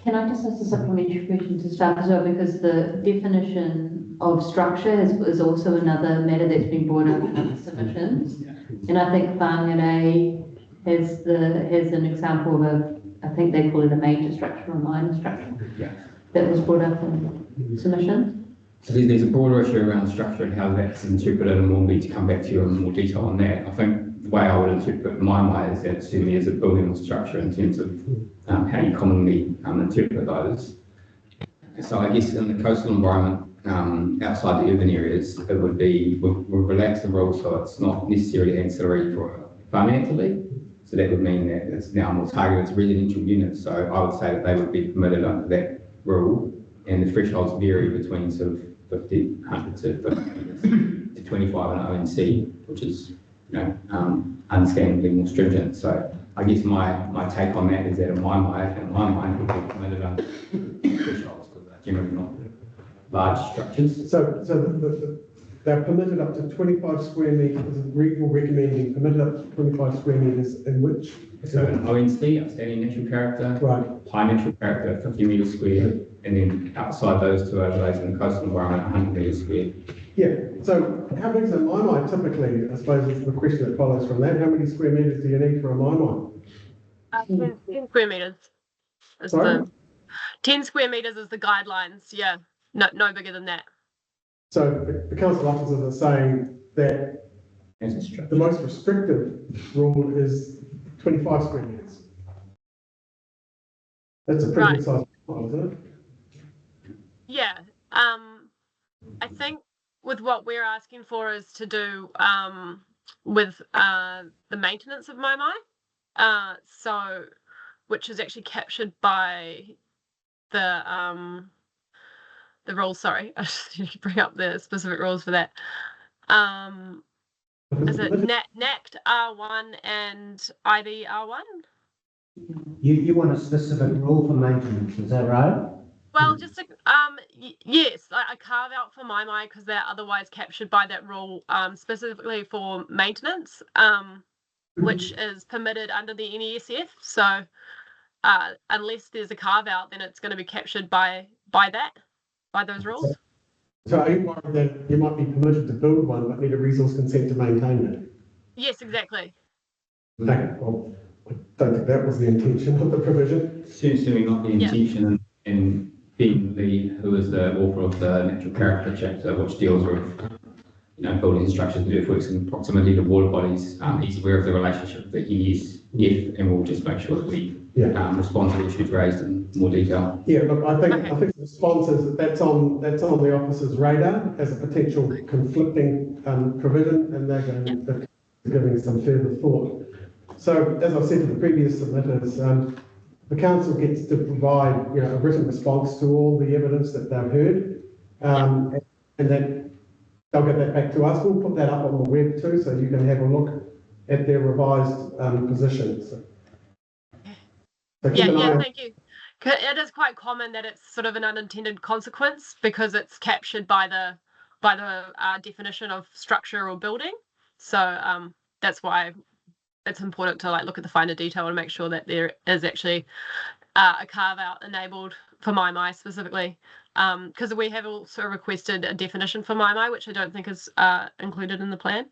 Can I just ask a supplementary question to start as well, because the definition of structure is also another matter that's been brought up in other submissions, and I think whāngarei has an example of I think they call it a major structure or minor structure. Yeah. That was brought up in submissions. So there's a broader issue around structure and how that's interpreted, and we'll need to come back to you in more detail on that. I think the way I would interpret my mind is that it certainly is a building or structure in terms of how you commonly interpret those. So I guess in the coastal environment, outside the urban areas, it would be, we'll relax the rules so it's not necessarily ancillary for farming activity. So that would mean that it's now more targeted as residential units. So I would say that they would be permitted under that rule, and the thresholds vary between sort of 50, 100 to 50 to 25 in ONC, which is, understandably more stringent. So I guess my take on that is that in my mind, would be permitted under thresholds because they're generally not large structures. So they're permitted up to 25 square metres, you're recommending permitted up to 25 square metres in which? So an ONC, outstanding natural character, Right. high natural character, 50 metres square, and then outside those two overlays in the coastal environment, 100 metres square. Yeah, so how big is a maimai typically? I suppose is the question that follows from that. How many square metres do you need for a maimai? 10 square metres. Sorry? 10 square metres is the guidelines, yeah. No bigger than that. So the council officers are saying that As a structure. the most restrictive rule is 25 square metres. That's a pretty good size file, isn't it? Yeah. I think with what we're asking for is to do with the maintenance of maimai, so which is actually captured by the rules. Sorry, I just need to bring up the specific rules for that. Is it NACT R1 and IB R1? You want a specific rule for maintenance, is that right? Well, just yes, a carve out for maimai because they're otherwise captured by that rule, specifically for maintenance, which is permitted under the NESF. So unless there's a carve out, then it's going to be captured by those rules. So are you worried that you might be permitted to build one but need a resource consent to maintain it? Yes, exactly. Okay, well, I don't think that was the intention of the provision. Certainly not the intention, and Ben Lee, who is the author of the natural character chapter, which deals with building structures and earthworks in proximity to water bodies, he's aware of the relationship with the NESF, and we'll just make sure that we respond to the issues raised in more detail. Yeah, look, I think the response is that that's on the officer's radar as a potential conflicting provision, and they're giving some further thought. So, as I said to the previous submitters, the council gets to provide a written response to all the evidence that they've heard, and then they'll get that back to us. We'll put that up on the web too, so you can have a look at their revised positions. So Thank you. It is quite common that it's sort of an unintended consequence because it's captured by the definition of structure or building. So that's why it's important to look at the finer detail and make sure that there is actually a carve out enabled for maimai specifically, because we have also requested a definition for maimai, which I don't think is included in the plan.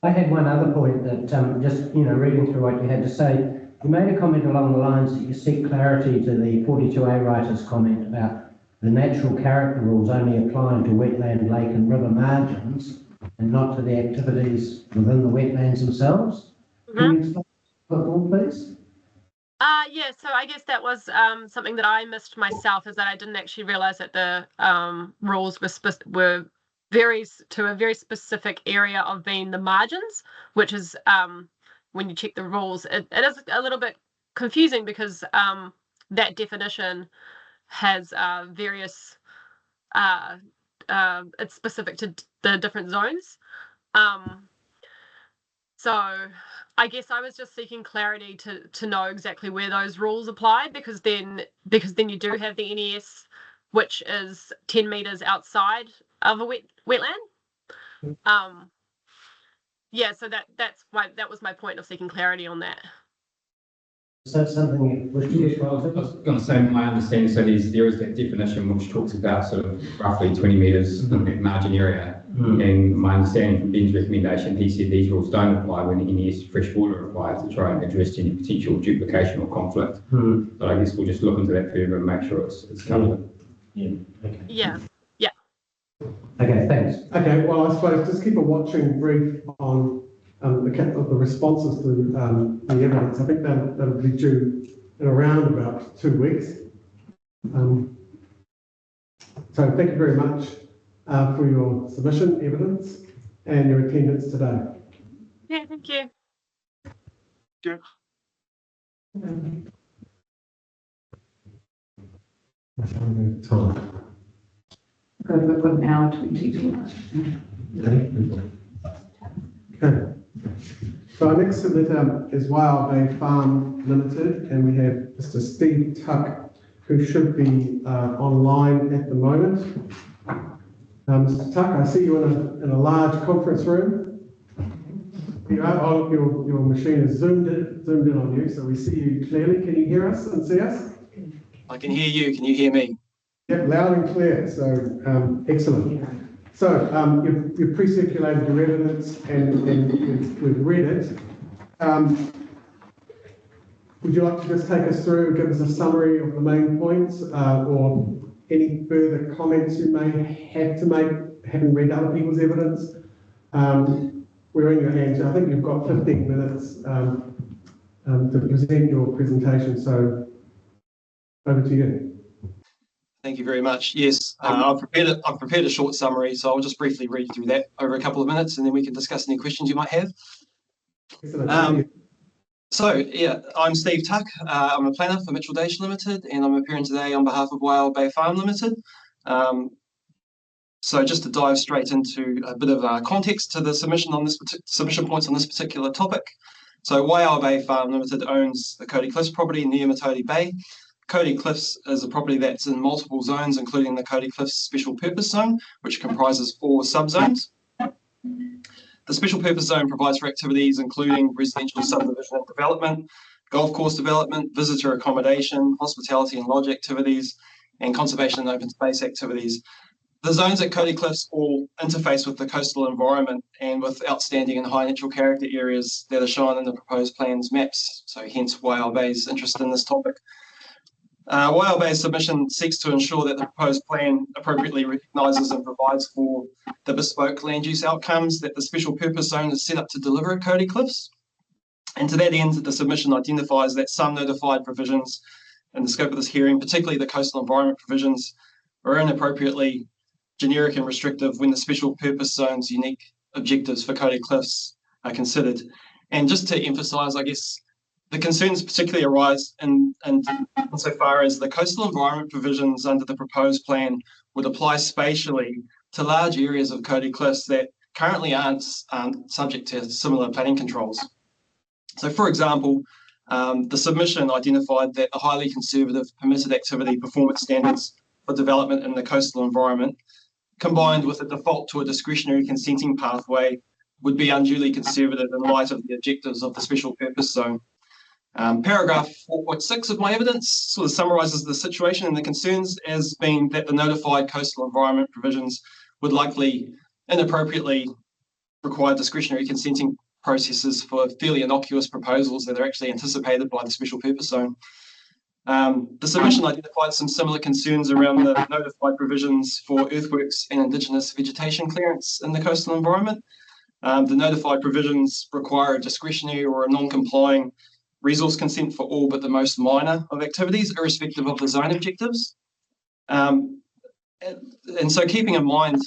I had one other point that just reading through what you had to say, you made a comment along the lines that you seek clarity to the 42A writer's comment about the natural character rules only applying to wetland, lake and river margins and not to the activities within the wetlands themselves. Can you explain that more, please? Yeah, so I guess that was something that I missed myself, is that I didn't actually realise that the rules were to a very specific area of being the margins, which is when you check the rules, it is a little bit confusing because that definition has various it's specific to the different zones. So I guess I was just seeking clarity to know exactly where those rules apply, because then you do have the NES, which is 10 metres outside of a wetland. So that was my point of seeking clarity on that. Is that something which I was going to say, my understanding, so there is that definition which talks about sort of roughly 20 metres in that margin area, And my understanding from Ben's recommendation, he said these rules don't apply when the NES fresh water required to try and address any potential duplication or conflict. But I guess we'll just look into that further and make sure it's covered. Yeah, okay. Yeah. Okay, thanks. Okay, well, I suppose just keep a watching brief on the responses to the evidence. I think that'll be due in around about 2 weeks. So thank you very much for your submission, evidence, and your attendance today. Yeah, thank you. Good. Time. We've got an hour 22. Okay. So our next submitter is Whale Bay Farm Limited, and we have Mr. Steve Tuck, who should be online at the moment. Mr. Tuck, I see you in a large conference room. You are, oh, your machine is zoomed in on you, so we see you clearly. Can you hear us and see us? I can hear you. Can you hear me? Yep, loud and clear. So excellent. So you've pre-circulated your evidence and we've read it. Would you like to just take us through, give us a summary of the main points, or any further comments you may have to make, having read other people's evidence? We're in your hands. I think you've got 15 minutes to present your presentation. So over to you. Thank you very much. Yes, I've prepared a short summary, so I'll just briefly read through that over a couple of minutes, and then we can discuss any questions you might have. Excellent. So, yeah, I'm Steve Tuck. I'm a planner for Mitchell Dash Limited, and I'm appearing today on behalf of Whale Bay Farm Limited. So just to dive straight into a bit of context to the submission points on this particular topic. So Whale Bay Farm Limited owns the Cody Cliffs property near Mitody Bay. Cody Cliffs is a property that's in multiple zones, including the Cody Cliffs Special Purpose Zone, which comprises 4 subzones. The Special Purpose Zone provides for activities including residential subdivision and development, golf course development, visitor accommodation, hospitality and lodge activities, and conservation and open space activities. The zones at Cody Cliffs all interface with the coastal environment and with outstanding and high natural character areas that are shown in the proposed plans maps, so hence Whale Bay's interest in this topic. Whale Bay's submission seeks to ensure that the proposed plan appropriately recognises and provides for the bespoke land use outcomes that the special purpose zone is set up to deliver at Cody Cliffs. And to that end, the submission identifies that some notified provisions in the scope of this hearing, particularly the coastal environment provisions, are inappropriately generic and restrictive when the special purpose zone's unique objectives for Cody Cliffs are considered. And just to emphasise, I guess, the concerns particularly arise insofar as the coastal environment provisions under the proposed plan would apply spatially to large areas of Cody Cliffs that currently aren't subject to similar planning controls. So, for example, the submission identified that the highly conservative permitted activity performance standards for development in the coastal environment, combined with a default to a discretionary consenting pathway, would be unduly conservative in light of the objectives of the special purpose zone. Paragraph 4.6 of my evidence sort of summarises the situation and the concerns as being that the notified coastal environment provisions would likely inappropriately require discretionary consenting processes for fairly innocuous proposals that are actually anticipated by the special purpose zone. The submission identified some similar concerns around the notified provisions for earthworks and indigenous vegetation clearance in the coastal environment. The notified provisions require a discretionary or a non-complying resource consent for all but the most minor of activities, irrespective of the zone objectives. And so keeping in mind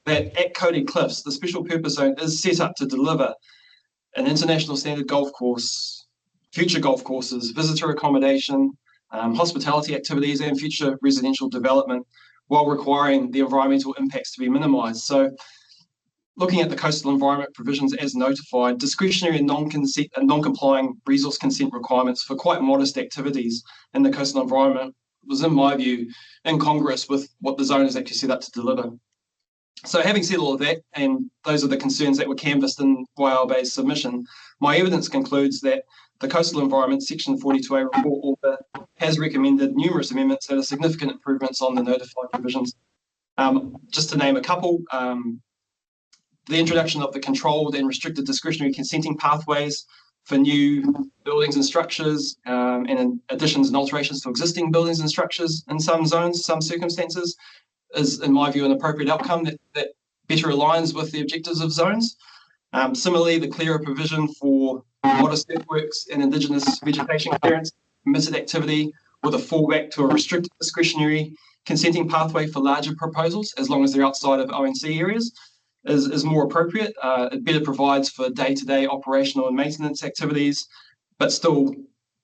that at Cody Cliffs, the special purpose zone is set up to deliver an international standard golf course, future golf courses, visitor accommodation, hospitality activities, and future residential development, while requiring the environmental impacts to be minimised. So looking at the coastal environment provisions as notified, discretionary and non-complying resource consent requirements for quite modest activities in the coastal environment was, in my view, incongruous with what the zone is actually set up to deliver. So having said all of that, and those are the concerns that were canvassed in Whale Bay's submission, my evidence concludes that the Coastal Environment Section 42A report author has recommended numerous amendments that are significant improvements on the notified provisions. Just to name a couple, the introduction of the controlled and restricted discretionary consenting pathways for new buildings and structures, and additions and alterations to existing buildings and structures in some zones, some circumstances, is, in my view, an appropriate outcome that better aligns with the objectives of zones. Similarly, the clearer provision for modest earthworks and Indigenous vegetation clearance permitted activity with a fallback to a restricted discretionary consenting pathway for larger proposals, as long as they're outside of ONC areas, is more appropriate. It better provides for day-to-day operational and maintenance activities, but still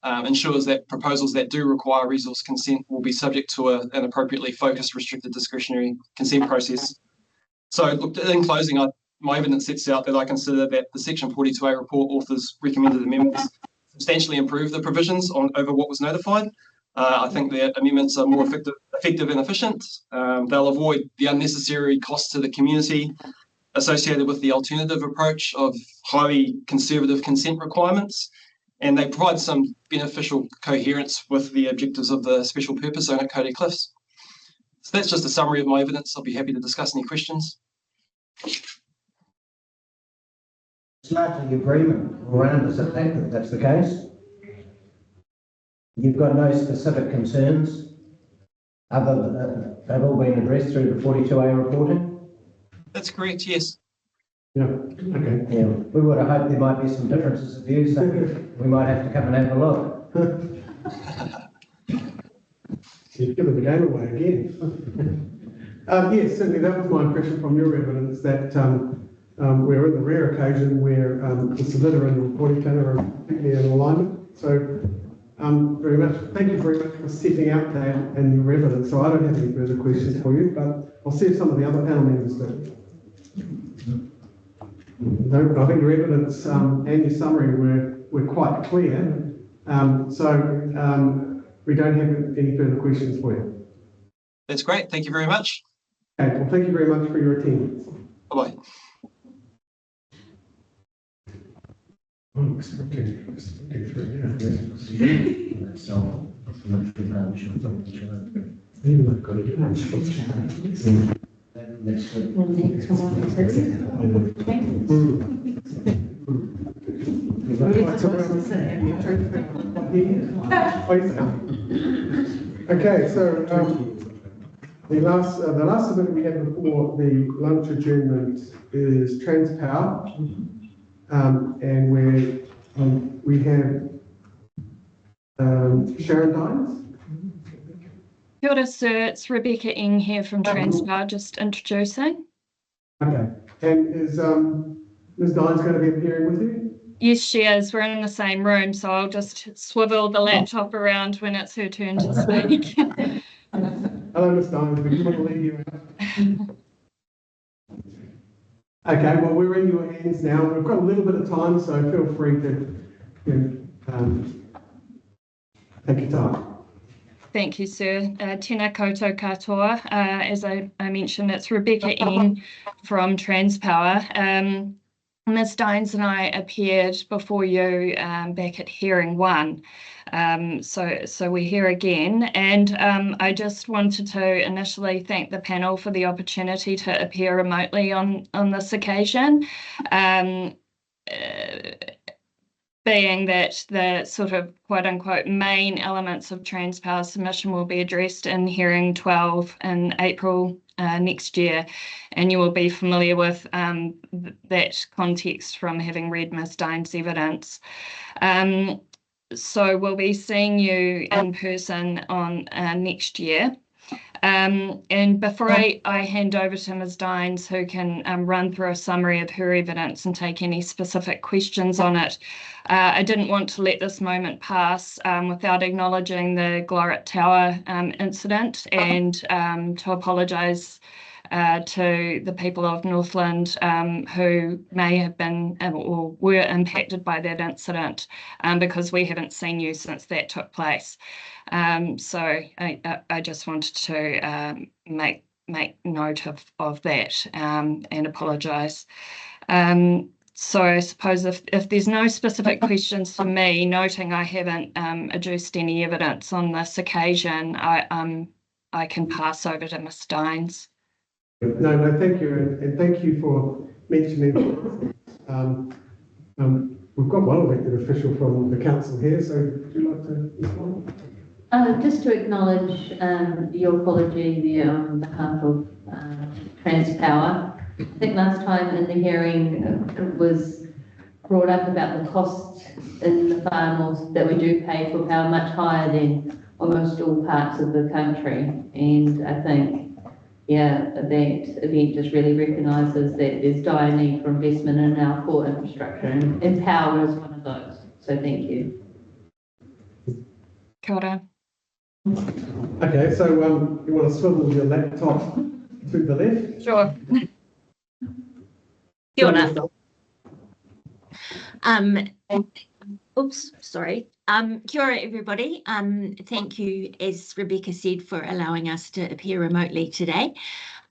ensures that proposals that do require resource consent will be subject to an appropriately focused restricted discretionary consent process. So look, in closing, my evidence sets out that I consider that the Section 42A report authors' recommended amendments substantially improve the provisions over what was notified. I think the amendments are more effective and efficient. They'll avoid the unnecessary costs to the community associated with the alternative approach of highly conservative consent requirements, and they provide some beneficial coherence with the objectives of the special purpose zone at Cody Cliffs. So that's just a summary of my evidence. I'll be happy to discuss any questions. It's largely agreement around us at that, that's the case. You've got no specific concerns other than they've all been addressed through the 42A reporting? That's correct, yes. Yeah, okay. Yeah, we would have hoped there might be some differences of view, so we might have to come and have a look. You've given the game away again. Yes, certainly that was my impression from your evidence, that we're in the rare occasion where the submitter and the reporting planner are completely in alignment. So very much, thank you very much for setting out that and your evidence. So I don't have any further questions for you, but I'll see if some of the other panel members do. No, I think your evidence and your summary were quite clear. We don't have any further questions for you. That's great. Thank you very much. Okay, well, thank you very much for your attendance. Bye-bye. Even I've got to get The next one Okay, so the last submission we have before the lunch adjournment is Transpower, and we have Sharon Dines. Kia ora, sir. It's Rebecca Ing here from Transpower, just introducing. Okay, and is Ms. Dines going to be appearing with you? Yes, she is. We're in the same room, so I'll just swivel the laptop around when it's her turn to speak. Hello, Ms. Dines. We can't leave you out. Okay, well, we're in your hands now. We've got a little bit of time, so feel free to take your time. Thank you, sir. Tēnā koutou katoa. As I mentioned, it's Rebecca Ing from Transpower. Ms. Dines and I appeared before you back at hearing 1. So we're here again, and I just wanted to initially thank the panel for the opportunity to appear remotely on this occasion. Being that the sort of quote-unquote main elements of Transpower submission will be addressed in hearing 12 in April next year, and you will be familiar with that context from having read Ms. Dines' evidence. So we'll be seeing you in person on next year. And before I hand over to Ms. Dines, who can run through a summary of her evidence and take any specific questions on it, I didn't want to let this moment pass without acknowledging the Glorit Tower incident, and to apologise to the people of Northland who may have been or were impacted by that incident, because we haven't seen you since that took place. So I just wanted to make note of that and apologise. So I suppose if there's no specific questions for me, noting I haven't adduced any evidence on this occasion, I can pass over to Ms. Dines. No, thank you, and thank you for mentioning. We've got one elected official from the council here, so would you like to respond? Just to acknowledge your apology there on behalf of Transpower. I think last time in the hearing it was brought up about the costs in the far north that we do pay for power much higher than almost all parts of the country, and I think that event just really recognises that there's dire need for investment in our core infrastructure, and power is one of those. So thank you. Kia ora. Okay, so you want to swivel your laptop to the left? Sure. Kia ora. Oops, sorry. Kia ora, everybody. Thank you, as Rebecca said, for allowing us to appear remotely today.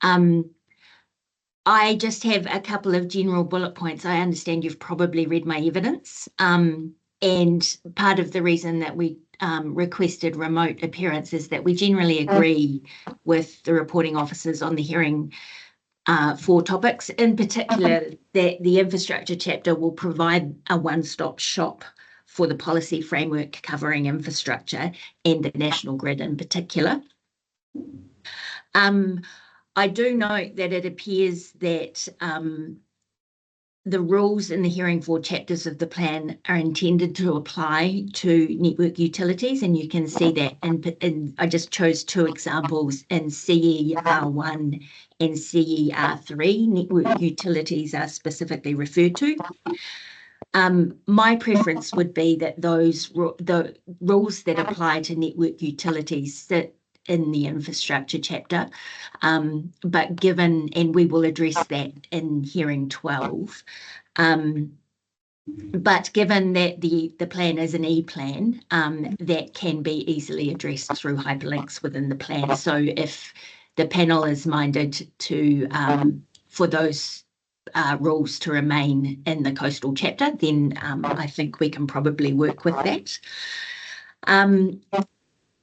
I just have a couple of general bullet points. I understand you've probably read my evidence, and part of the reason that we requested remote appearance is that we generally agree with the reporting officers on the hearing 4 topics, in particular that the infrastructure chapter will provide a one-stop shop for the policy framework covering infrastructure and the national grid in particular. I do note that it appears that the rules in the hearing 4 chapters of the plan are intended to apply to network utilities, and you can see that in I just chose 2 examples in CER1 and CER3. Network utilities are specifically referred to. My preference would be that the rules that apply to network utilities sit in the infrastructure chapter, but given, and we will address that in hearing 12, but given that the plan is an E-plan, that can be easily addressed through hyperlinks within the plan. So if the panel is minded to for those rules to remain in the coastal chapter, then I think we can probably work with that.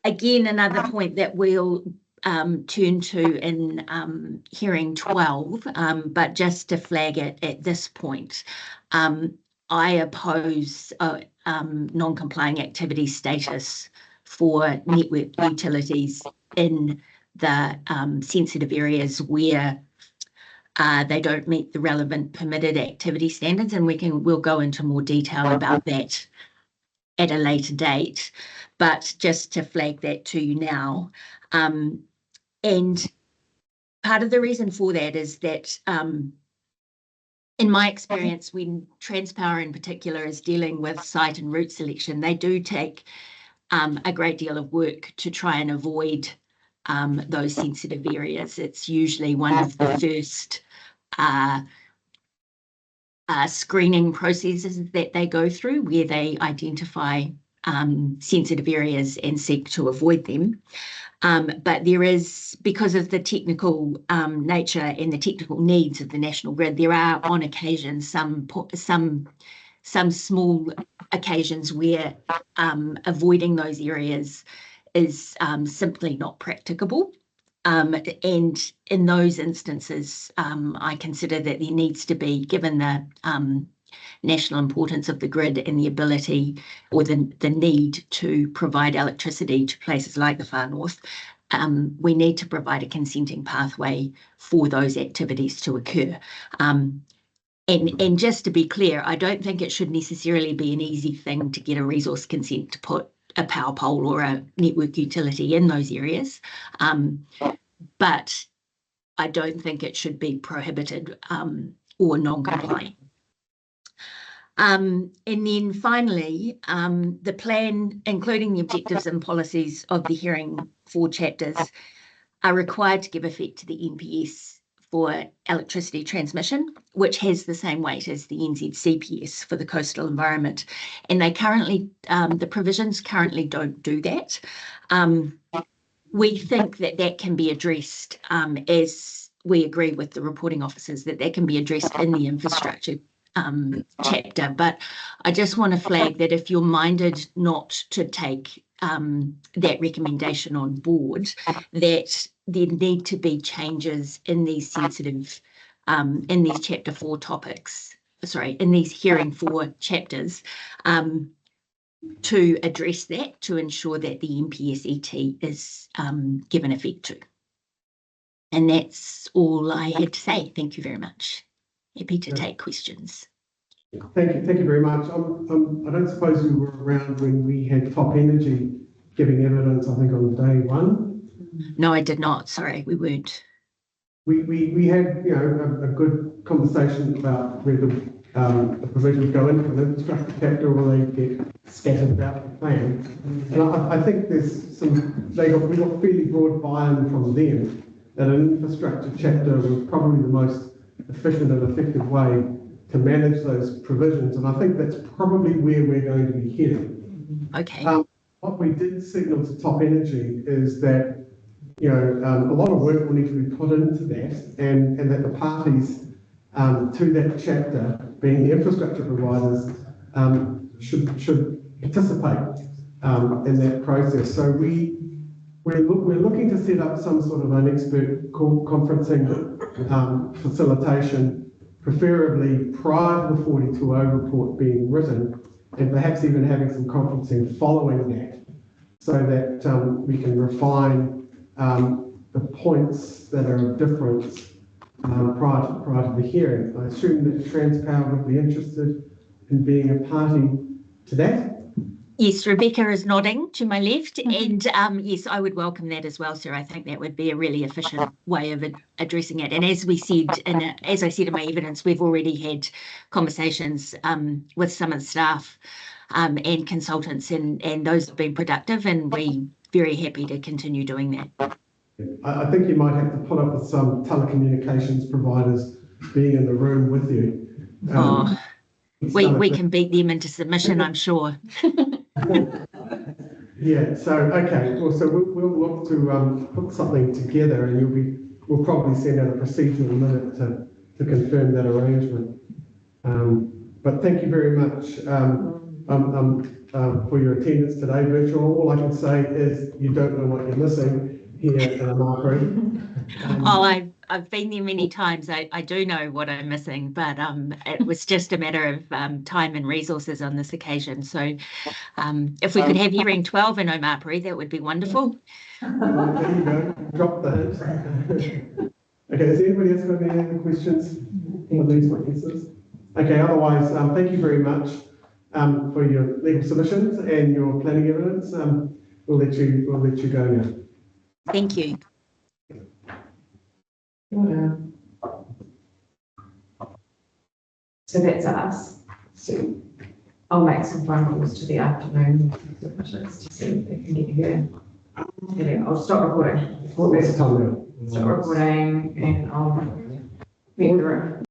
Again, another point that we'll turn to in hearing 12, but just to flag it at this point, I oppose non-complying activity status for network utilities in the sensitive areas where they don't meet the relevant permitted activity standards, and we'll go into more detail about that at a later date, but just to flag that to you now. And part of the reason for that is that in my experience, when Transpower in particular is dealing with site and route selection, they do take a great deal of work to try and avoid those sensitive areas. It's usually one of the first screening processes that they go through, where they identify sensitive areas and seek to avoid them. But there is, because of the technical nature and the technical needs of the national grid, there are on occasion some small occasions where avoiding those areas is simply not practicable. And in those instances, I consider that there needs to be, given the national importance of the grid and the ability or the need to provide electricity to places like the far north, we need to provide a consenting pathway for those activities to occur. And just to be clear, I don't think it should necessarily be an easy thing to get a resource consent to put a power pole or a network utility in those areas. But I don't think it should be prohibited or non-compliant. And then finally, the plan, including the objectives and policies of the hearing 4 chapters, are required to give effect to the NPS for electricity transmission, which has the same weight as the NZCPS for the coastal environment. And they currently, the provisions currently don't do that. We think that that can be addressed, as we agree with the reporting officers, that can be addressed in the infrastructure chapter. But I just want to flag that if you're minded not to take that recommendation on board, that there need to be changes in these sensitive, in these chapter 4 topics, sorry, in these hearing 4 chapters, to address that, to ensure that the MPSET is given effect to. And that's all I had to say. Thank you very much. Happy to take questions. Thank you very much. I don't suppose you were around when we had Top Energy giving evidence, I think, on day 1? No, I did not. Sorry, we weren't. We had, you know, a good conversation about whether the provisions go into an infrastructure chapter or they get scattered about the plan. And I think there's some, we got fairly broad buy-in from them that an infrastructure chapter was probably the most efficient and effective way to manage those provisions. And I think that's probably where we're going to be heading. Okay. What we did signal to Top Energy is that, you know, a lot of work will need to be put into that, and that the parties to that chapter, being the infrastructure providers, should participate in that process. So we're looking to set up some sort of an expert conferencing facilitation, preferably prior to the 42O report being written, and perhaps even having some conferencing following that, so that we can refine the points that are of difference prior to the hearing. I assume that Transpower would be interested in being a party to that. Yes, Rebecca is nodding to my left, and yes, I would welcome that as well, sir. I think that would be a really efficient way of addressing it. And as we said, as I said in my evidence, we've already had conversations with some of the staff and consultants, and those have been productive, and we're very happy to continue doing that. I think you might have to put up with some telecommunications providers being in the room with you. We can beat them into submission, I'm sure. Yeah, so okay, well, so we'll look to put something together, and we'll probably send out a procedural minute to confirm that arrangement. But thank you very much for your attendance today, virtual. All I can say is you don't know what you're missing here in Ōmāpere. I've been there many times. I do know what I'm missing, but it was just a matter of time and resources on this occasion. So if we could have hearing 12 in Ōmāpere, that would be wonderful. There you go. Drop the hint. Okay, has anybody else got any other questions on these witnesses? Okay, otherwise, thank you very much for your legal submissions and your planning evidence. We'll let you go now. Thank you. So that's us. So I'll make some phone calls to the afternoon submissions to see if they can get here. Anyway, I'll stop recording. What's the time now? Stop recording, and I'll be in the room.